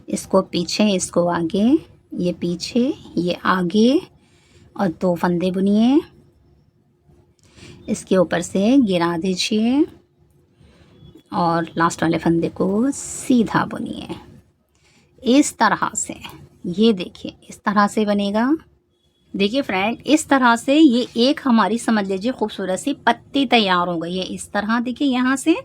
इसको पीछे, इसको आगे, ये पीछे, ये आगे, और 2 फंदे बुनिए, इसके ऊपर से गिरा दीजिए और लास्ट वाले फंदे को सीधा बुनिए, इस तरह से। ये देखिए इस तरह से बनेगा। देखिए फ्रेंड, इस तरह से ये एक हमारी समझ लीजिए खूबसूरत सी पत्ती तैयार हो गई है, इस तरह देखिए यहाँ से।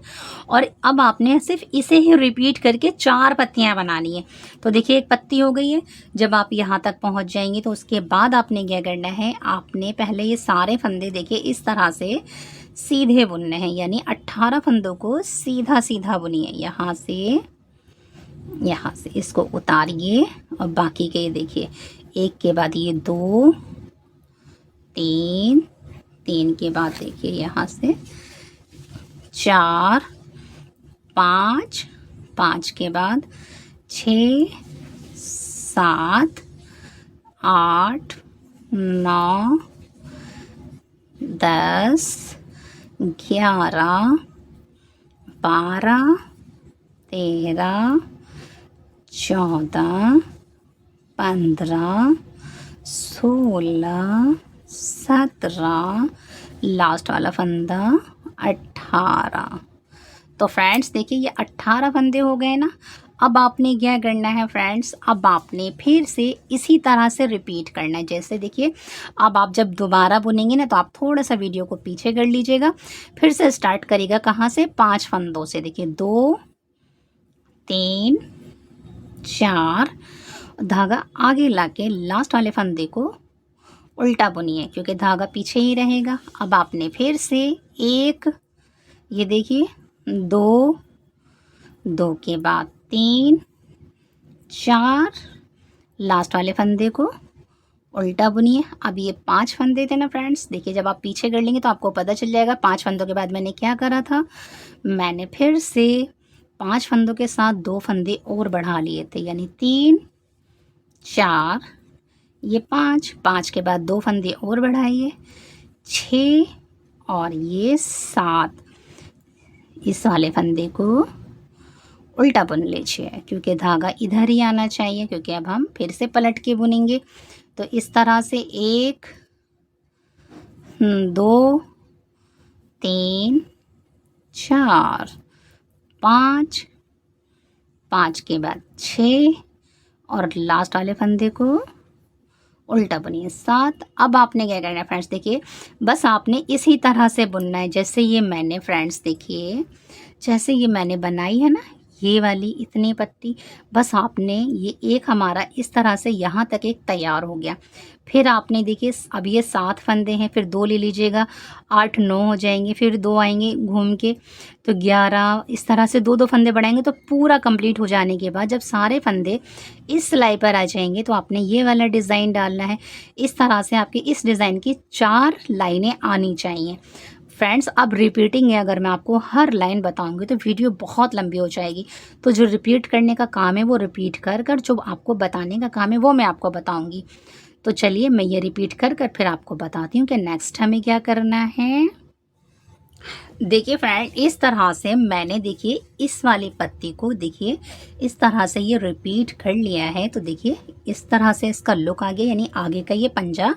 और अब आपने सिर्फ इसे ही रिपीट करके 4 पत्तियाँ बनानी है। तो देखिए एक पत्ती हो गई है। जब आप यहाँ तक पहुँच जाएंगे तो उसके बाद आपने क्या करना है, आपने पहले ये सारे फंदे देखिए इस तरह से सीधे बुनने हैं, यानी 18 फंदों को सीधा सीधा बुनिए। यहाँ से इसको उतारिए और बाकी के देखिए, एक के बाद ये 2, 3, 3 के बाद देखिए यहाँ से 4, 5, 5 के बाद 6, 7, 8, 9, 10, 11, 12, 13, 14, 15, 16, 17, लास्ट वाला फंदा 18। तो फ्रेंड्स देखिए ये 18 फंदे हो गए ना। अब आपने क्या करना है फ्रेंड्स, अब आपने फिर से इसी तरह से रिपीट करना है। जैसे देखिए अब आप जब दोबारा बुनेंगे ना तो आप थोड़ा सा वीडियो को पीछे कर लीजिएगा, फिर से स्टार्ट करिएगा कहाँ से, 5 फंदों से। देखिए 2, 3, 4, धागा आगे लाके लास्ट वाले फंदे को उल्टा बुनिए क्योंकि धागा पीछे ही रहेगा। अब आपने फिर से 1, ये देखिए 2, 2 के बाद 3, 4, लास्ट वाले फंदे को उल्टा बुनिए। अब ये 5 फंदे थे ना फ्रेंड्स, देखिए जब आप पीछे कर लेंगे तो आपको पता चल जाएगा 5 फंदों के बाद मैंने क्या करा था। मैंने फिर से 5 फंदों के साथ 2 फंदे और बढ़ा लिए थे, यानी 3, 4, ये 5, 5 के बाद 2 फंदे और बढ़ाइए, 6 और ये 7। इस वाले फंदे को उल्टा बुन लीजिए क्योंकि धागा इधर ही आना चाहिए, क्योंकि अब हम फिर से पलट के बुनेंगे। तो इस तरह से 1, 2, 3, 4, 5, 5 के बाद 6 और लास्ट वाले फंदे को उल्टा बुनिए 7। अब आपने क्या करना है फ्रेंड्स, देखिए बस आपने इसी तरह से बुनना है जैसे ये मैंने फ्रेंड्स देखिए जैसे ये मैंने बनाई है ना ये वाली इतनी पत्ती, बस आपने ये एक हमारा इस तरह से यहाँ तक एक तैयार हो गया। फिर आपने देखिए अब ये 7 फंदे हैं, फिर 2 ले लीजिएगा, 8 9 हो जाएंगे, फिर 2 आएंगे घूम के तो 11, इस तरह से 2 2 फंदे बढ़ाएंगे तो पूरा कंप्लीट हो जाने के बाद जब सारे फंदे इस सिलाई पर आ जाएंगे तो आपने ये वाला डिज़ाइन डालना है। इस तरह से आपकी इस डिज़ाइन की 4 लाइनें आनी चाहिए फ्रेंड्स। अब रिपीटिंग है, अगर मैं आपको हर लाइन बताऊंगी तो वीडियो बहुत लंबी हो जाएगी, तो जो रिपीट करने का काम है वो रिपीट कर कर, जो आपको बताने का काम है वो मैं आपको बताऊंगी। तो चलिए मैं ये रिपीट कर कर फिर आपको बताती हूँ कि नेक्स्ट हमें क्या करना है। देखिए फ्रेंड इस तरह से मैंने देखिए इस वाली पत्ती को देखिए इस तरह से ये रिपीट कर लिया है, तो देखिए इस तरह से इसका लुक आ गया, यानी आगे का ये पंजा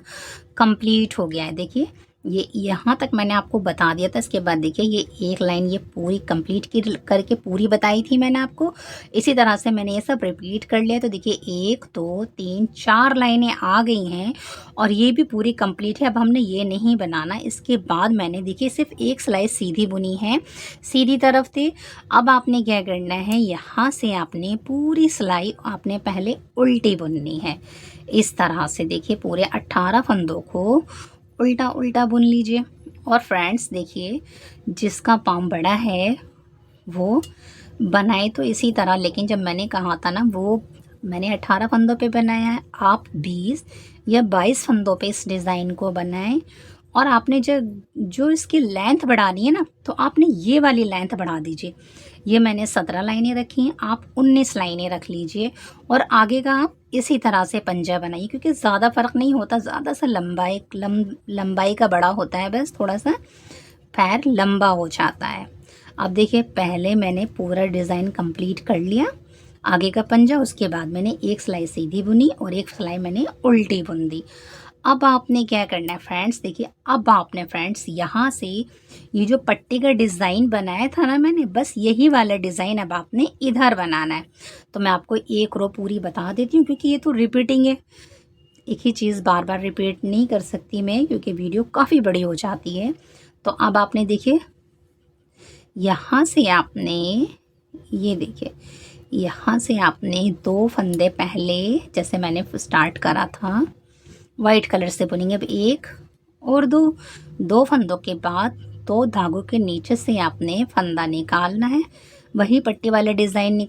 कंप्लीट हो गया है। देखिए ये यहाँ तक मैंने आपको बता दिया था। इसके बाद देखिए ये एक लाइन ये पूरी कंप्लीट की करके पूरी बताई थी मैंने आपको, इसी तरह से मैंने ये सब रिपीट कर लिया। तो देखिए 1 2 3 4 लाइनें आ गई हैं और ये भी पूरी कंप्लीट है। अब हमने ये नहीं बनाना, इसके बाद मैंने देखिए सिर्फ एक सिलाई सीधी बुनी है सीधी तरफ से। अब आपने क्या करना है, यहाँ से आपने पूरी सिलाई आपने पहले उल्टी बुननी है इस तरह से। देखिए पूरे 18 फंदों को उल्टा उल्टा बुन लीजिए। और फ्रेंड्स देखिए जिसका पाँव बड़ा है वो बनाए तो इसी तरह, लेकिन जब मैंने कहा था ना वो मैंने 18 फंदों पे बनाया है, आप 20 या 22 फंदों पे इस डिज़ाइन को बनाएं। और आपने जो इसकी लेंथ बढ़ानी है ना तो आपने ये वाली लेंथ बढ़ा दीजिए। ये मैंने 17 लाइनें रखी हैं, आप 19 लाइनें रख लीजिए और आगे का आप इसी तरह से पंजा बनाइए, क्योंकि ज़्यादा फ़र्क नहीं होता, ज़्यादा सा लंबाई का बड़ा होता है, बस थोड़ा सा पैर लंबा हो जाता है। अब देखिए पहले मैंने पूरा डिज़ाइन कंप्लीट कर लिया, आगे का पंजा, उसके बाद मैंने एक सिलाई सीधी बुनी और एक सिलाई मैंने उल्टी बुन दी। अब आपने क्या करना है फ्रेंड्स, देखिए अब आपने फ्रेंड्स यहाँ से ये जो पट्टी का डिज़ाइन बनाया था ना मैंने, बस यही वाला डिज़ाइन अब आपने इधर बनाना है। तो मैं आपको एक रो पूरी बता देती हूँ क्योंकि ये तो रिपीटिंग है, एक ही चीज़ बार बार रिपीट नहीं कर सकती मैं क्योंकि वीडियो काफ़ी बड़ी हो जाती है। तो अब आपने देखिए यहाँ से आपने ये देखिए यहाँ से आपने 2 फंदे पहले जैसे मैंने स्टार्ट करा था वाइट कलर से बुनेंगे। अब 1 और 2 फंदों के बाद 2 धागों के नीचे से आपने फंदा निकालना है, वही पट्टी वाला डिज़ाइन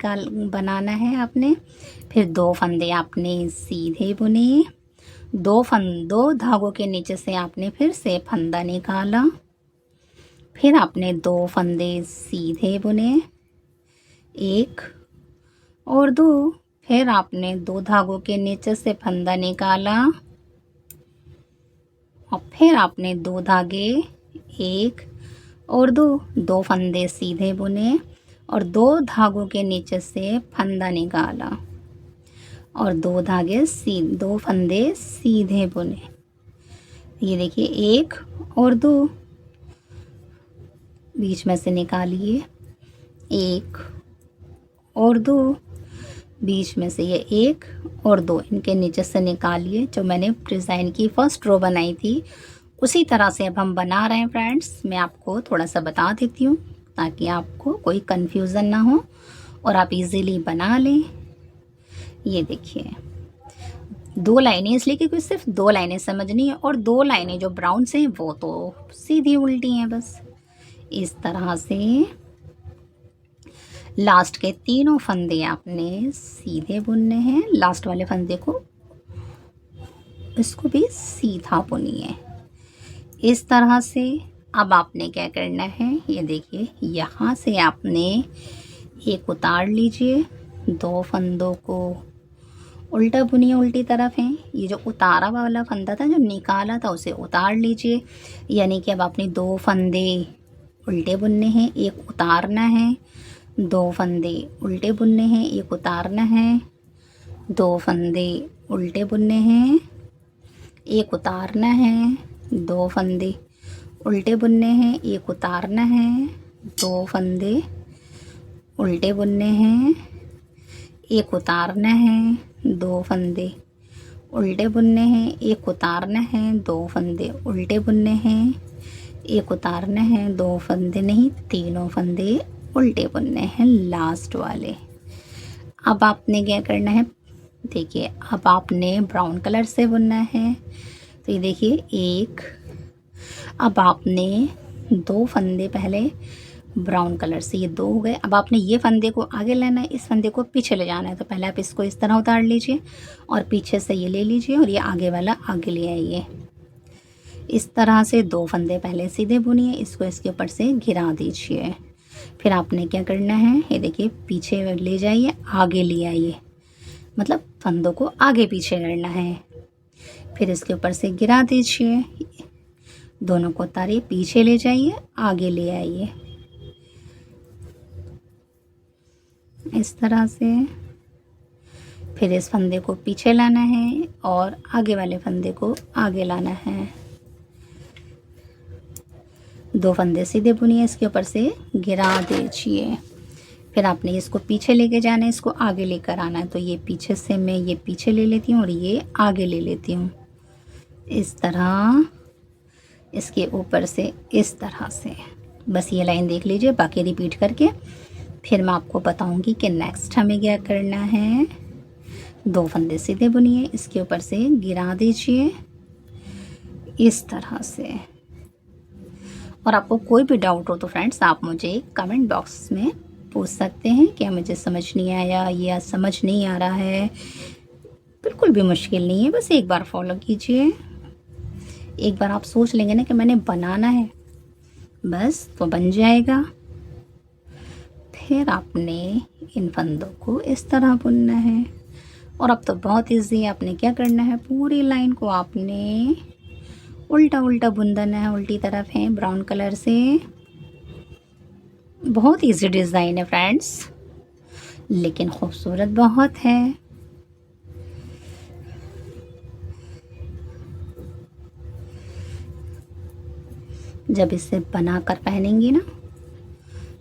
बनाना है आपने। फिर 2 फंदे आपने सीधे बुने, 2 धागों के नीचे से आपने फिर से फंदा निकाला, फिर आपने 2 फंदे सीधे बुने, 1 और 2, फिर आपने 2 धागों के नीचे से फंदा निकाला और फिर आपने 2 धागे 1 और 2 फंदे सीधे बुने और 2 धागों के नीचे से फंदा निकाला और 2 फंदे सीधे बुने। ये देखिए 1 और 2 बीच में से निकालिए, 1 और 2 बीच में से ये 1 और 2 इनके नीचे से निकालिए। जो मैंने डिज़ाइन की फर्स्ट रो बनाई थी उसी तरह से अब हम बना रहे हैं फ्रेंड्स। मैं आपको थोड़ा सा बता देती हूँ ताकि आपको कोई कन्फ्यूज़न ना हो और आप इजीली बना लें। ये देखिए 2 लाइनें इसलिए क्योंकि सिर्फ 2 लाइनें समझनी है और 2 लाइनें जो ब्राउन से हैं वो तो सीधी उल्टी हैं। बस इस तरह से लास्ट के 3 फंदे आपने सीधे बुनने हैं, लास्ट वाले फंदे को इसको भी सीधा बुनिए इस तरह से। अब आपने क्या करना है, ये देखिए यहाँ से आपने एक उतार लीजिए, 2 फंदों को उल्टा बुनिए, उल्टी तरफ है। ये जो उतारा वाला फंदा था जो निकाला था उसे उतार लीजिए, यानी कि अब आपने 2 फंदे उल्टे बुनने हैं, एक उतारना है, 2 फंदे उल्टे बुनने हैं, एक उतारना है, 2 फंदे उल्टे बुनने हैं, एक उतारना है, 2 फंदे उल्टे बुनने हैं, एक उतारना है, 2 फंदे उल्टे बुनने हैं, एक उतारना है, 2 फंदे उल्टे बुनने हैं, एक उतारना है, 2 फंदे उल्टे बुनने हैं, एक उतारना है, 2 फंदे नहीं, तीनों फंदे उल्टे बुनने हैं लास्ट वाले। अब आपने क्या करना है, देखिए अब आपने ब्राउन कलर से बुनना है। तो ये देखिए एक, अब आपने 2 फंदे पहले ब्राउन कलर से, ये 2 हो गए। अब आपने ये फंदे को आगे लेना है, इस फंदे को पीछे ले जाना है। तो पहले आप इसको इस तरह उतार लीजिए और पीछे से ये ले लीजिए और ये आगे वाला आगे ले आइए। इस तरह से 2 फंदे पहले सीधे बुनिए, इसको इसके ऊपर से गिरा दीजिए। फिर आपने क्या करना है, ये देखिए पीछे ले जाइए, आगे ले आइए, मतलब फंदों को आगे पीछे करना है। फिर इसके ऊपर से गिरा दीजिए, दोनों को उतारिए, पीछे ले जाइए, आगे ले आइए, इस तरह से। फिर इस फंदे को पीछे लाना है और आगे वाले फंदे को आगे लाना है। 2 फंदे सीधे बुनिए, इसके ऊपर से गिरा दीजिए। फिर आपने इसको पीछे लेके जाना है, इसको आगे लेकर आना है। तो ये पीछे से मैं ये पीछे ले लेती हूँ और ये आगे ले लेती हूँ, इस तरह, इसके ऊपर से इस तरह से। बस ये लाइन देख लीजिए, बाकी रिपीट करके फिर मैं आपको बताऊंगी कि नेक्स्ट हमें क्या करना है। 2 फंदे सीधे बुनिए, इसके ऊपर से गिरा दीजिए इस तरह से। और आपको कोई भी डाउट हो तो फ्रेंड्स आप मुझे कमेंट बॉक्स में पूछ सकते हैं कि मुझे समझ नहीं आया या समझ नहीं आ रहा है। बिल्कुल भी मुश्किल नहीं है, बस एक बार फॉलो कीजिए। एक बार आप सोच लेंगे ना कि मैंने बनाना है, बस तो बन जाएगा। फिर आपने इन फंदों को इस तरह बुनना है। और अब तो बहुत इजी है, आपने क्या करना है, पूरी लाइन को आपने उल्टा उल्टा बुन देना है, उल्टी तरफ है ब्राउन कलर से। बहुत इजी डिज़ाइन है फ्रेंड्स, लेकिन खूबसूरत बहुत है। जब इसे बना कर पहनेंगी ना,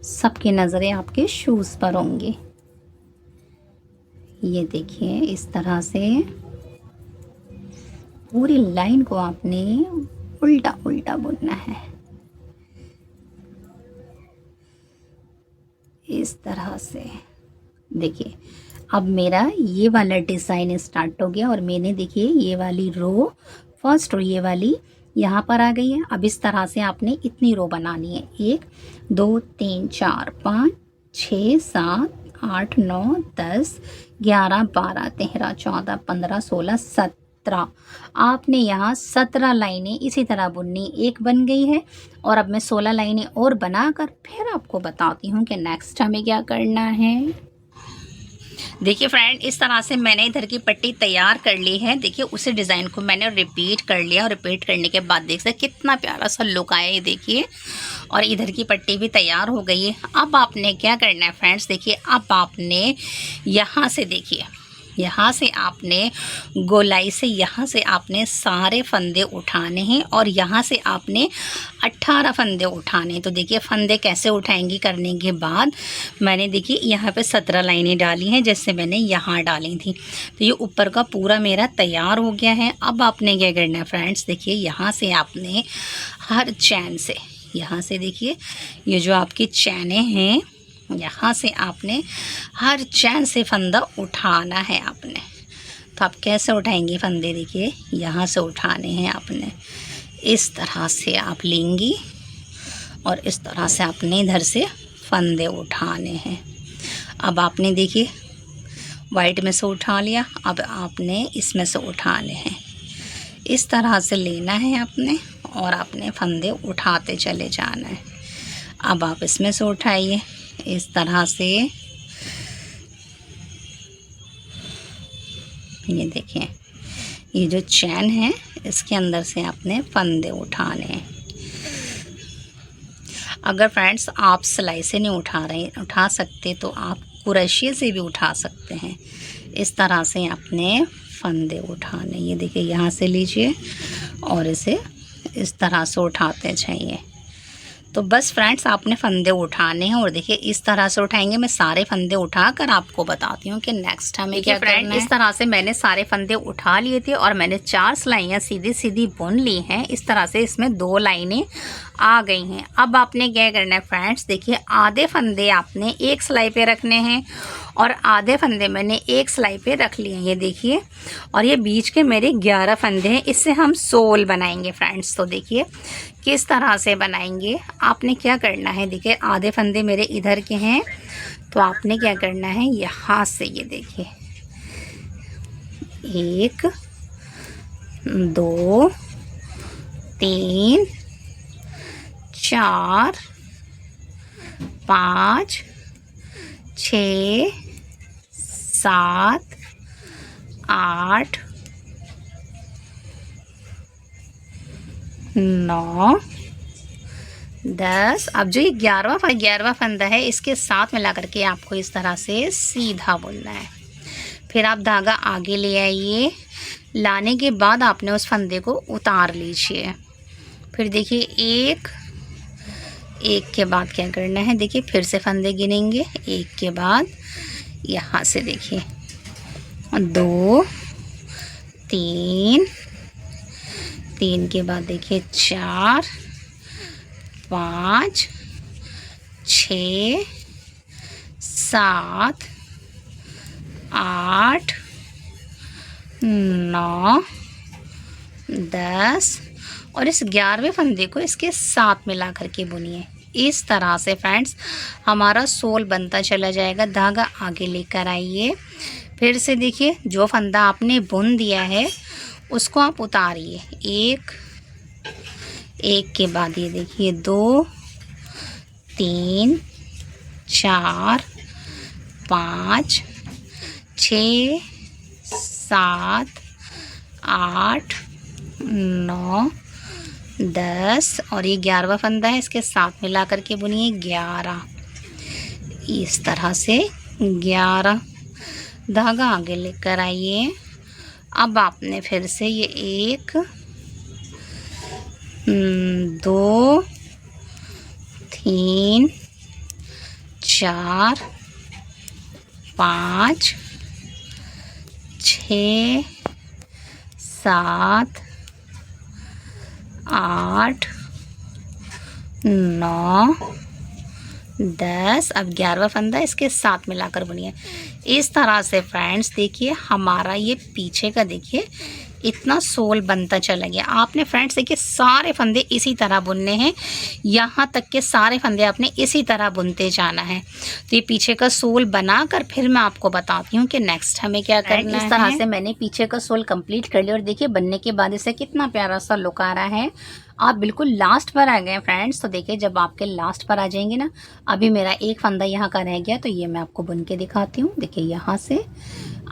सबकी नज़रें आपके शूज़ पर होंगी। ये देखिए इस तरह से पूरी लाइन को आपने उल्टा उल्टा बुनना है, इस तरह से। देखिए अब मेरा ये वाला डिज़ाइन स्टार्ट हो गया और मैंने देखिए ये वाली रो फर्स्ट रो ये वाली यहाँ पर आ गई है। अब इस तरह से आपने इतनी रो बनानी है, 1 2 3 4 5 6 7 8 9 10 11 12 13 14 15 16 17। आपने यहाँ 17 लाइनें इसी तरह बुननी। एक बन गई है और अब मैं 16 लाइनें और बनाकर फिर आपको बताती हूँ कि नेक्स्ट हमें क्या करना है। देखिए फ्रेंड इस तरह से मैंने इधर की पट्टी तैयार कर ली है। देखिए उसी डिज़ाइन को मैंने रिपीट कर लिया और रिपीट करने के बाद देख सकते कितना प्यारा सा लुक आया है। देखिए और इधर की पट्टी भी तैयार हो गई है। अब आपने क्या करना है फ्रेंड्स, देखिए अब आपने यहाँ से, देखिए यहाँ से आपने गोलाई से यहाँ से आपने सारे फंदे उठाने हैं और यहाँ से आपने 18 फंदे उठाने हैं। तो देखिए फंदे कैसे उठाएंगी करने के बाद मैंने देखिए यहाँ पे 17 लाइनें डाली हैं जैसे मैंने यहाँ डाली थी। तो ये ऊपर का पूरा मेरा तैयार हो गया है। अब आपने क्या करना है फ्रेंड्स, देखिए यहाँ से आपने हर चैन से, यहाँ से देखिए ये जो आपकी चैनें हैं यहाँ से आपने हर चैन से फंदा उठाना है आपने। तो आप कैसे उठाएंगे फंदे, देखिए यहाँ से उठाने हैं आपने, इस तरह से आप लेंगी और इस तरह से आपने इधर से फंदे उठाने हैं। अब आपने देखिए वाइट में से उठा लिया, अब आपने इसमें से उठाने हैं, इस तरह से लेना है आपने और आपने फंदे उठाते चले जाना है। अब आप इसमें से उठाइए इस तरह से, ये देखिए ये जो चैन है इसके अंदर से आपने फंदे उठाने हैं। अगर फ्रेंड्स आप सिलाई से नहीं उठा सकते तो आप कुरैशिये से भी उठा सकते हैं। इस तरह से आपने फंदे उठाने, ये देखिए यहाँ से लीजिए और इसे इस तरह से उठाते जाइए। तो बस फ्रेंड्स आपने फंदे उठाने हैं और देखिए इस तरह से उठाएंगे। मैं सारे फंदे उठाकर आपको बताती हूँ कि नेक्स्ट हमें क्या करना है। इस तरह से मैंने सारे फंदे उठा लिए थे और मैंने 4 सिलाइयाँ सीधी सीधी बुन ली हैं। इस तरह से इसमें 2 लाइनें आ गई हैं। अब आपने क्या करना है फ्रेंड्स, देखिए आधे फंदे आपने एक सिलाई पे रखने हैं और आधे फंदे मैंने एक सिलाई पे रख लिए हैं, ये देखिए। और ये बीच के मेरे 11 फंदे हैं, इससे हम सोल बनाएंगे फ्रेंड्स। तो देखिए किस तरह से बनाएंगे। आपने क्या करना है, देखिए आधे फंदे मेरे इधर के हैं, तो आपने क्या करना है, यहाँ से ये देखिए 1 2 3 4 5 6 7 8 9 10। अब जो ये 11वां फंदा है इसके साथ मिला करके आपको इस तरह से सीधा बुनना है। फिर आप धागा आगे ले आइए, लाने के बाद आपने उस फंदे को उतार लीजिए। फिर देखिए एक के बाद क्या करना है, देखिए फिर से फंदे गिनेंगे, एक के बाद यहाँ से देखिए 2 3 3 के बाद देखिए 4 5 6 7 8 9 10 और इस 11वें फंदे को इसके साथ मिला करके बुनिए। इस तरह से फ्रेंड्स हमारा सोल बनता चला जाएगा। धागा आगे लेकर आइए, फिर से देखिए जो फंदा आपने बुन दिया है उसको आप उतारिए, एक के बाद ये देखिए 2 3 4 5 6 7 8 9 10 और ये 11वां फंदा है, इसके साथ मिला करके बुनिए 11। इस तरह से 11। धागा आगे लेकर आइए। अब आपने फिर से ये 1 2 3 4 5 6 7 8 9 10। अब 11वां फंदा इसके साथ मिलाकर बुनिए। इस तरह से फ्रेंड्स देखिए हमारा ये पीछे का देखिए इतना सोल बनता चला गया। आपने फ्रेंड्स देखिए सारे फंदे इसी तरह बुनने हैं, यहाँ तक के सारे फंदे आपने इसी तरह बुनते जाना है। तो ये पीछे का सोल बनाकर फिर मैं आपको बताती हूँ कि नेक्स्ट हमें क्या करना है। इस तरह से मैंने पीछे का सोल कंप्लीट कर लिया और देखिए बनने के बाद इसे कितना प्यारा सा लुक आ रहा है। आप बिल्कुल लास्ट पर आ गए फ्रेंड्स। तो देखिए जब आपके लास्ट पर आ जाएंगे ना, अभी मेरा एक फंदा यहाँ का रह गया, तो ये मैं आपको बुन के दिखाती हूँ। देखिए यहाँ से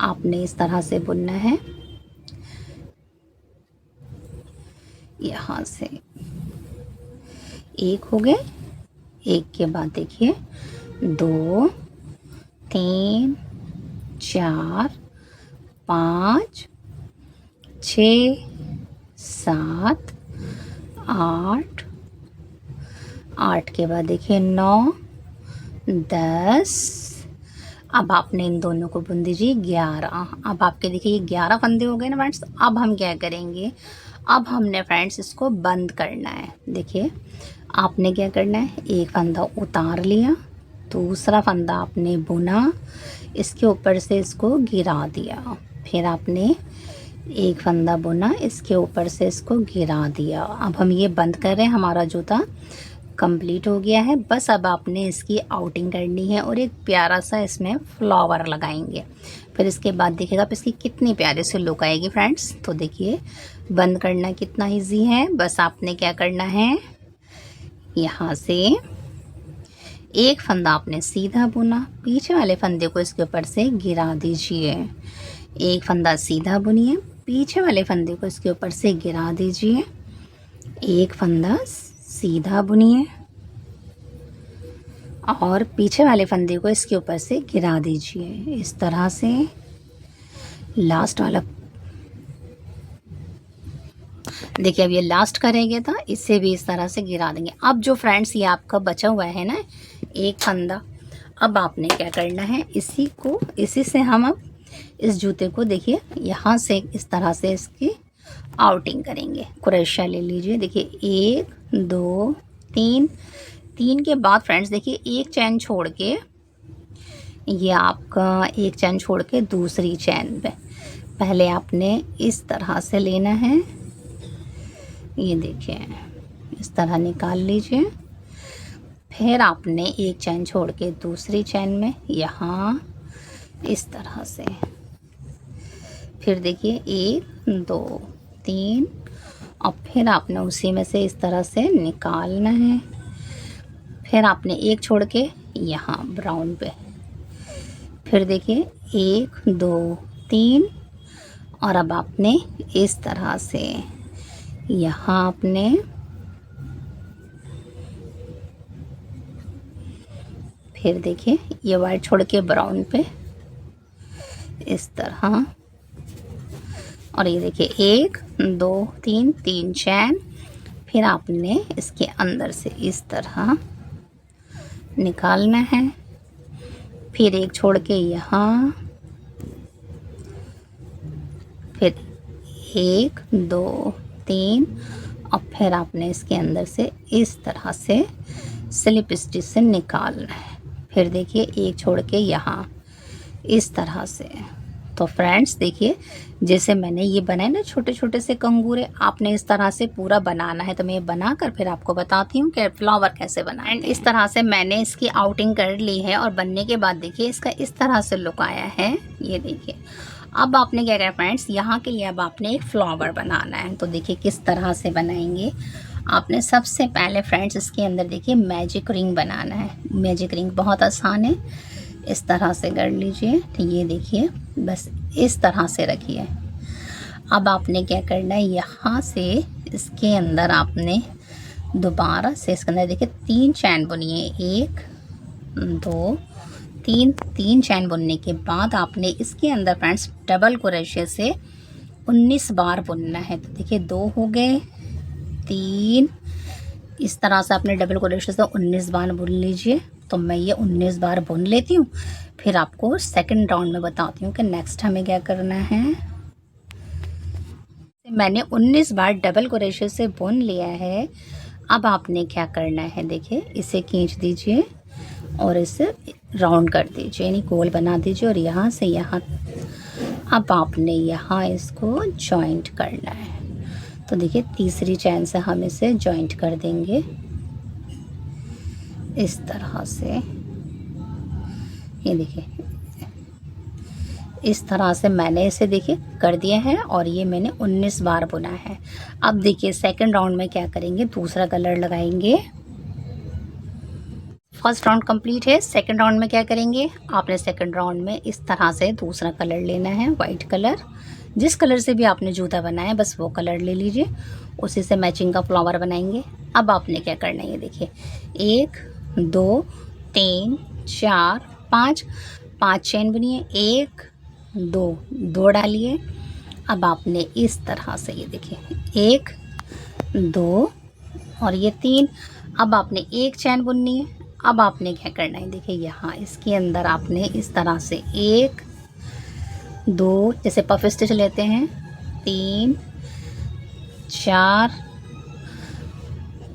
आपने इस तरह से बुनना है, यहाँ से एक हो गए, एक के बाद देखिए 2 3 4 5 6 7 8 के बाद देखिए 9 10। अब आपने इन दोनों को बुन दीजिए 11। अब आपके देखिए ये 11 फंदे हो गए ना फ्रेंड्स। अब हम क्या करेंगे, अब हमने फ्रेंड्स इसको बंद करना है। देखिए आपने क्या करना है, एक फंदा उतार लिया, दूसरा फंदा आपने बुना, इसके ऊपर से इसको गिरा दिया, फिर आपने एक फंदा बुना, इसके ऊपर से इसको गिरा दिया। अब हम ये बंद कर रहे हैं, हमारा जूता कंप्लीट हो गया है। बस अब आपने इसकी आउटिंग करनी है और एक प्यारा सा इसमें फ्लावर लगाएंगे। फिर इसके बाद देखिएगा आप इसकी कितनी प्यारे से लुक आएगी फ्रेंड्स। तो देखिए बंद करना कितना इजी है। बस आपने क्या करना है, यहाँ से एक फंदा आपने सीधा बुना, पीछे वाले फंदे को इसके ऊपर से गिरा दीजिए। एक फंदा सीधा बुनिए, पीछे वाले फंदे को इसके ऊपर से गिरा दीजिए। एक फंदा सीधा बुनिए और पीछे वाले फंदे को इसके ऊपर से गिरा दीजिए। इस तरह से देखिए अब ये लास्ट करेंगे तो इसे भी इस तरह से गिरा देंगे। अब जो फ्रेंड्स ये आपका बचा हुआ है ना एक फंदा, अब आपने क्या करना है, इसी से हम अब इस जूते को देखिए यहाँ से इस तरह से इसकी आउटिंग करेंगे। क्रोशिया ले लीजिए, देखिए 1 2 3, 3 के बाद फ्रेंड्स देखिए एक चैन छोड़ के, ये आपका एक चैन छोड़ के दूसरी चैन पे पहले आपने इस तरह से लेना है। ये देखिए इस तरह निकाल लीजिए। फिर आपने एक चैन छोड़ के दूसरी चैन में यहाँ इस तरह से, फिर देखिए 1 2 3, और फिर आपने उसी में से इस तरह से निकालना है। फिर आपने एक छोड़ के यहाँ ब्राउन पे, फिर देखिए 1 2 3, और अब आपने इस तरह से यहाँ आपने फिर देखिए ये वाइट छोड़ के ब्राउन पे इस तरह, और ये देखिए 1 2 3, 3 चैन, फिर आपने इसके अंदर से इस तरह निकालना है। फिर एक छोड़ के यहाँ, फिर 1 2 3, और फिर आपने इसके अंदर से इस तरह से स्लिप स्टिच से निकालना है। फिर देखिए एक छोड़ के यहाँ इस तरह से। तो फ्रेंड्स देखिए जैसे मैंने ये बनाए ना छोटे छोटे से कंगूरे, आपने इस तरह से पूरा बनाना है। तो मैं बनाकर फिर आपको बताती हूँ कि फ्लावर कैसे बनाएं। एंड इस तरह से मैंने इसकी आउटिंग कर ली है, और बनने के बाद देखिए इसका इस तरह से लुक आया है। ये देखिए अब आपने क्या करना फ्रेंड्स, यहाँ के लिए अब आपने एक फ्लावर बनाना है। तो देखिए किस तरह से बनाएंगे। आपने सबसे पहले फ्रेंड्स इसके अंदर देखिए मैजिक रिंग बनाना है। मैजिक रिंग बहुत आसान है, इस तरह से कर लीजिए। तो ये देखिए बस इस तरह से रखिए। अब आपने क्या करना है, यहाँ से इसके अंदर आपने दोबारा से इसके अंदर देखिए 3 चैन बुनिए, 1 2 3, 3 चैन बुनने के बाद आपने इसके अंदर फ्रेंड्स डबल क्रोशिया से 19 बार बुनना है। तो देखिए 2 हो गए, 3, इस तरह से आपने डबल क्रोशिया से 19 बार बुन लीजिए। तो मैं ये 19 बार बुन लेती हूँ, फिर आपको सेकंड राउंड में बताती हूँ कि नेक्स्ट हमें क्या करना है। मैंने 19 बार डबल क्रोशिया से बुन लिया है। अब आपने क्या करना है, देखिए इसे खींच दीजिए और इसे राउंड कर दीजिए, यानी गोल बना दीजिए, और यहाँ से यहाँ अब आपने यहाँ इसको जॉइंट करना है। तो देखिए तीसरी चैन से हम इसे जॉइंट कर देंगे इस तरह से। ये देखिए इस तरह से मैंने इसे देखिए कर दिया है, और ये मैंने 19 बार बुना है। अब देखिए सेकंड राउंड में क्या करेंगे, दूसरा कलर लगाएंगे। फर्स्ट राउंड कंप्लीट है, सेकंड राउंड में क्या करेंगे, आपने सेकंड राउंड में इस तरह से दूसरा कलर लेना है, वाइट कलर। जिस कलर से भी आपने जूता बनाया है बस वो कलर ले लीजिए, उसी से मैचिंग का फ्लावर बनाएंगे। अब आपने क्या करना है, ये देखिए 1 2 3 4 5, 5 चेन बुनिए, 1 2 2 डालिए। अब आपने इस तरह से ये देखिए 1 2 और ये 3, अब आपने एक चैन बुननी है। अब आपने क्या करना है, देखिए यहाँ इसके अंदर आपने इस तरह से 1 2 जैसे पफ स्टिच लेते हैं, 3 4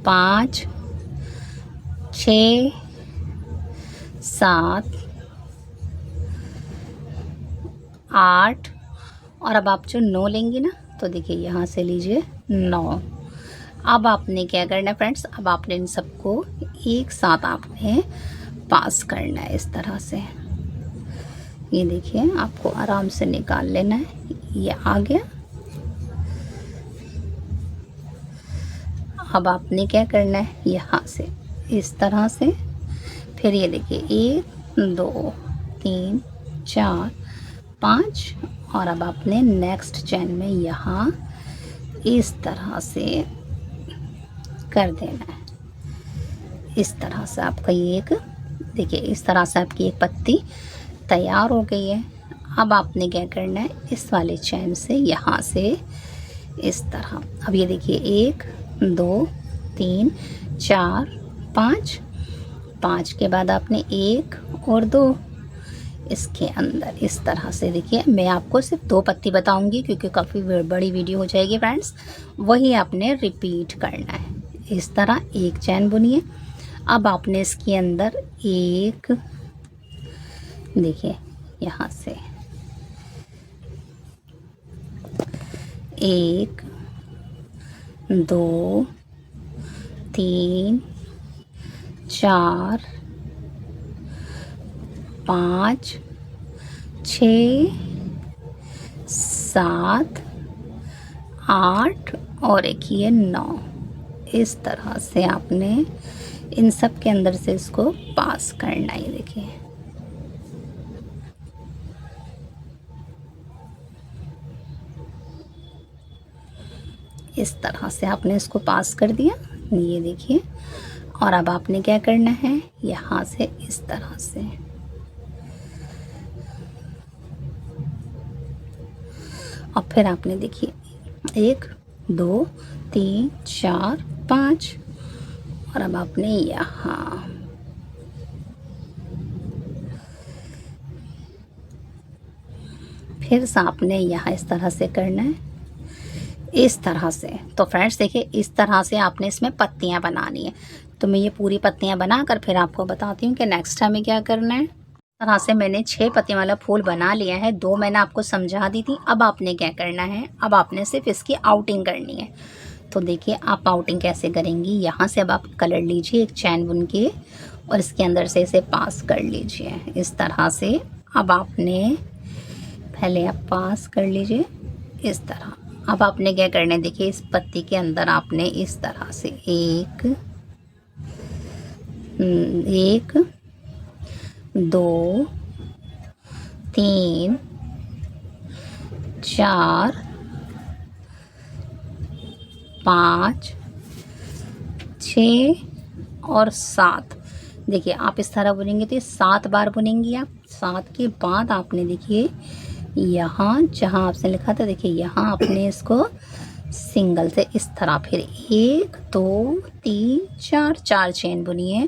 5 6 7 8, और अब आप जो 9 लेंगे ना, तो देखिए यहाँ से लीजिए 9। अब आपने क्या करना है फ्रेंड्स, अब आपने इन सबको एक साथ आपने पास करना है इस तरह से। ये देखिए आपको आराम से निकाल लेना है, ये आ गया। अब आपने क्या करना है, यहाँ से इस तरह से, फिर ये देखिए 1 2 3 4 5, और अब आपने नेक्स्ट चैन में यहाँ इस तरह से कर देना है। इस तरह से आपका ये एक देखिए इस तरह से आपकी एक पत्ती तैयार हो गई है। अब आपने क्या करना है, इस वाले चैन से यहाँ से इस तरह। अब ये देखिए 1 2 3 4 5, 5 के बाद आपने 1 और 2 इसके अंदर इस तरह से। देखिए मैं आपको सिर्फ 2 पत्ती बताऊंगी क्योंकि काफ़ी बड़ी वीडियो हो जाएगी फ्रेंड्स। वही आपने रिपीट करना है। इस तरह एक चैन बुनिए। अब आपने इसके अंदर एक, देखिए यहाँ से 1 2 3 4 5 6 7 8 और एक ये 9। इस तरह से आपने इन सब के अंदर से इसको पास करना है। देखिए इस तरह से आपने इसको पास कर दिया, ये देखिए। और अब आपने क्या करना है, यहाँ से इस तरह से और फिर आपने देखिए 1 2 3 4 5 और अब आपने यहाँ फिर से आपने यहाँ इस तरह से करना है, इस तरह से। तो फ्रेंड्स देखिए इस तरह से आपने इसमें पत्तियाँ बनानी है। तो मैं ये पूरी पत्तियाँ बनाकर फिर आपको बताती हूँ कि नेक्स्ट हमें क्या करना है। इस तरह से मैंने 6 पत्तियों वाला फूल बना लिया है। 2 मैंने आपको समझा दी थी। अब आपने क्या करना है, अब आपने सिर्फ इसकी आउटिंग करनी है। तो देखिए आप आउटिंग कैसे करेंगी, यहाँ से अब आप कलर लीजिए एक चैन बुन के और इसके अंदर से इसे पास कर लीजिए इस तरह से। अब आपने पहले आप पास कर लीजिए इस तरह। अब आपने क्या करना है, देखिए इस पत्ती के अंदर आपने इस तरह से 1 2 3 4 5 6 और 7। देखिए आप इस तरह बुनेंगे तो 7 बार बुनेंगी आप। 7 के बाद आपने देखिए यहाँ जहाँ आपने लिखा था, देखिए यहाँ आपने इसको सिंगल से इस तरह फिर 1 2 3 4 4 चेन बुनिए।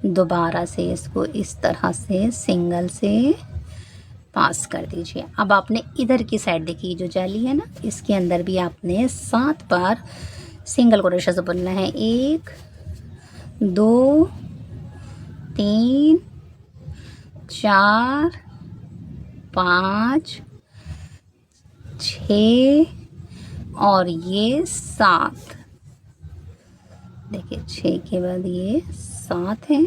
दोबारा से इसको इस तरह से सिंगल से पास कर दीजिए। अब आपने इधर की साइड देखिए जो जाली है ना, इसके अंदर भी आपने 7 बार सिंगल क्रोशे से बुनना है। 1 2 3 4 5 6 और ये 7। देखिए 6 के बाद ये 7 है।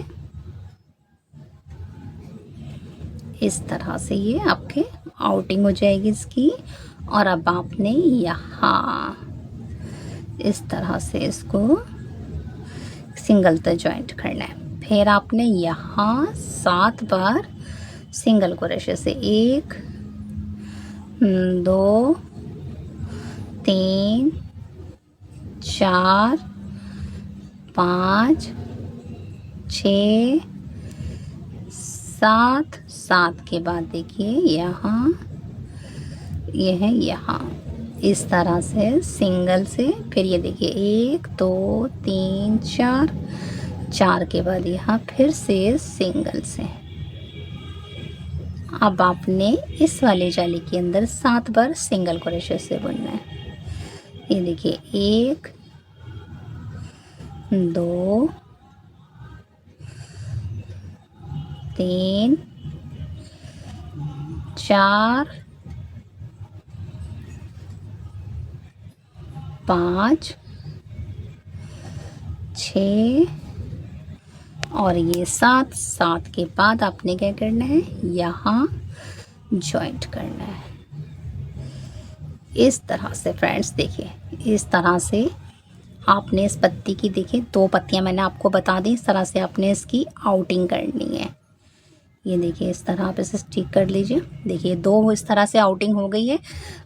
इस तरह से ये आपके आउटिंग हो जाएगी इसकी। और अब आपने यहाँ इस तरह से इसको सिंगल तक जॉइंट करना है। फिर आपने यहाँ 7 बार सिंगल क्रोशे से 1 2 3 4 5 6 7। 7 के बाद देखिए यहाँ ये है, यहाँ इस तरह से सिंगल से। फिर ये देखिए 1 2 3 4 4 के बाद यहाँ फिर से सिंगल से। अब आपने इस वाले जाली के अंदर 7 बार सिंगल क्रोशे से बुनना है। ये देखिए 1 2 3 4 5 6 और ये 7। 7 के बाद आपने क्या करना है, यहाँ जॉइंट करना है इस तरह से। फ्रेंड्स देखिए इस तरह से आपने इस पत्ती की, देखिए 2 पत्तियां मैंने आपको बता दी। इस तरह से आपने इसकी आउटिंग करनी है। ये देखिए इस तरह आप इसे स्टिक कर लीजिए। देखिए 2 इस तरह से आउटिंग हो गई है।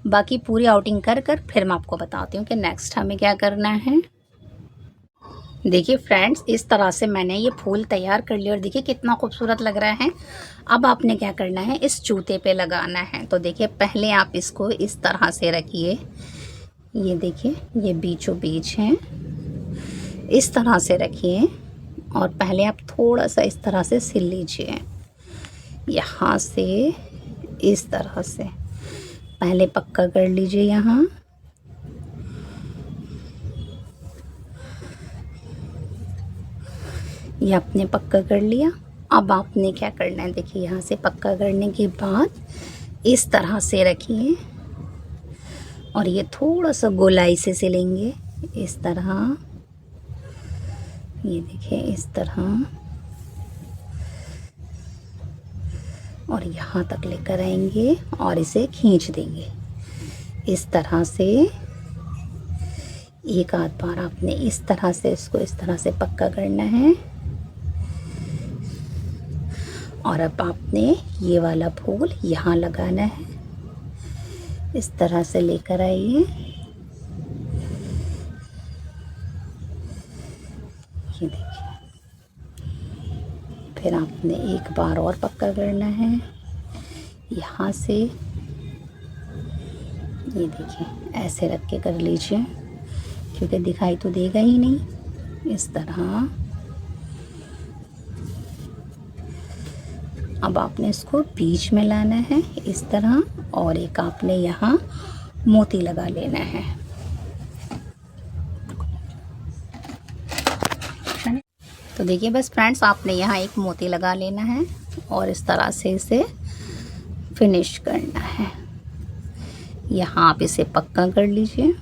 बाकी पूरी आउटिंग कर कर फिर मैं आपको बताती हूँ कि नेक्स्ट हमें क्या करना है। देखिए फ्रेंड्स इस तरह से मैंने ये फूल तैयार कर लिया और देखिए कितना खूबसूरत लग रहा है। अब आपने क्या करना है, इस जूते पे लगाना है। तो देखिए पहले आप इसको इस तरह से रखिए, ये देखिए, ये बीचों बीच हैं, इस तरह से रखिए और पहले आप थोड़ा सा इस तरह से सिल लीजिए, यहाँ से इस तरह से पहले पक्का कर लीजिए। यहाँ ये आपने पक्का कर लिया। अब आपने क्या करना है, देखिए यहाँ से पक्का करने के बाद इस तरह से रखिए और ये थोड़ा सा गोलाई से सिलेंगे, इस तरह। ये देखिए इस तरह और यहाँ तक लेकर आएंगे और इसे खींच देंगे इस तरह से। एक आध बार आपने इस तरह से इसको इस तरह से पक्का करना है। और अब आपने ये वाला फूल यहाँ लगाना है, इस तरह से लेकर आइए। ये देखिए, फिर आपने एक बार और पक्का करना है यहाँ से। ये देखिए ऐसे रख के कर लीजिए, क्योंकि दिखाई तो देगा ही नहीं। इस तरह अब आपने इसको बीच में लाना है इस तरह, और एक आपने यहाँ मोती लगा लेना है। तो देखिए बस फ्रेंड्स, आपने यहाँ एक मोती लगा लेना है और इस तरह से इसे फिनिश करना है। यहाँ आप इसे पक्का कर लीजिए।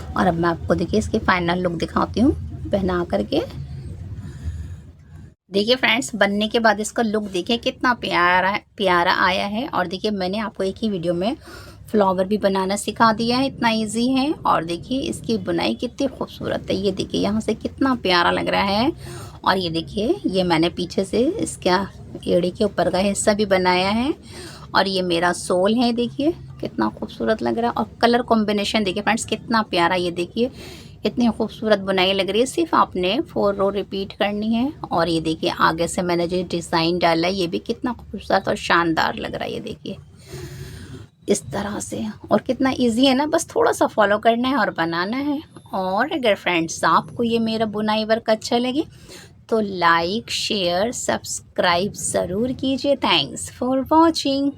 और अब मैं आपको देखिए इसकी फाइनल लुक दिखाती हूँ पहना करके। देखिए फ्रेंड्स, बनने के बाद इसका लुक देखिए कितना प्यारा आया है। और देखिए मैंने आपको एक ही वीडियो में फ्लावर भी बनाना सिखा दिया है, इतना इजी है। और देखिए इसकी बुनाई कितनी खूबसूरत है, ये देखिए यहाँ से कितना प्यारा लग रहा है। और ये देखिए, ये मैंने पीछे से इसका एड़ी के ऊपर का हिस्सा भी बनाया है। और ये मेरा सोल है, देखिए कितना खूबसूरत लग रहा है। और कलर कॉम्बिनेशन देखिए फ्रेंड्स कितना प्यारा, ये देखिए इतनी खूबसूरत बुनाई लग रही है। सिर्फ आपने 4 रो रिपीट करनी है। और ये देखिए आगे से मैंने जो डिज़ाइन डाला है ये भी कितना खूबसूरत और शानदार लग रहा है, ये देखिए इस तरह से। और कितना इजी है ना, बस थोड़ा सा फॉलो करना है और बनाना है। और अगर फ्रेंड्स आपको ये मेरा बुनाई वर्क अच्छा लगे तो लाइक शेयर सब्सक्राइब ज़रूर कीजिए। Thanks for watching.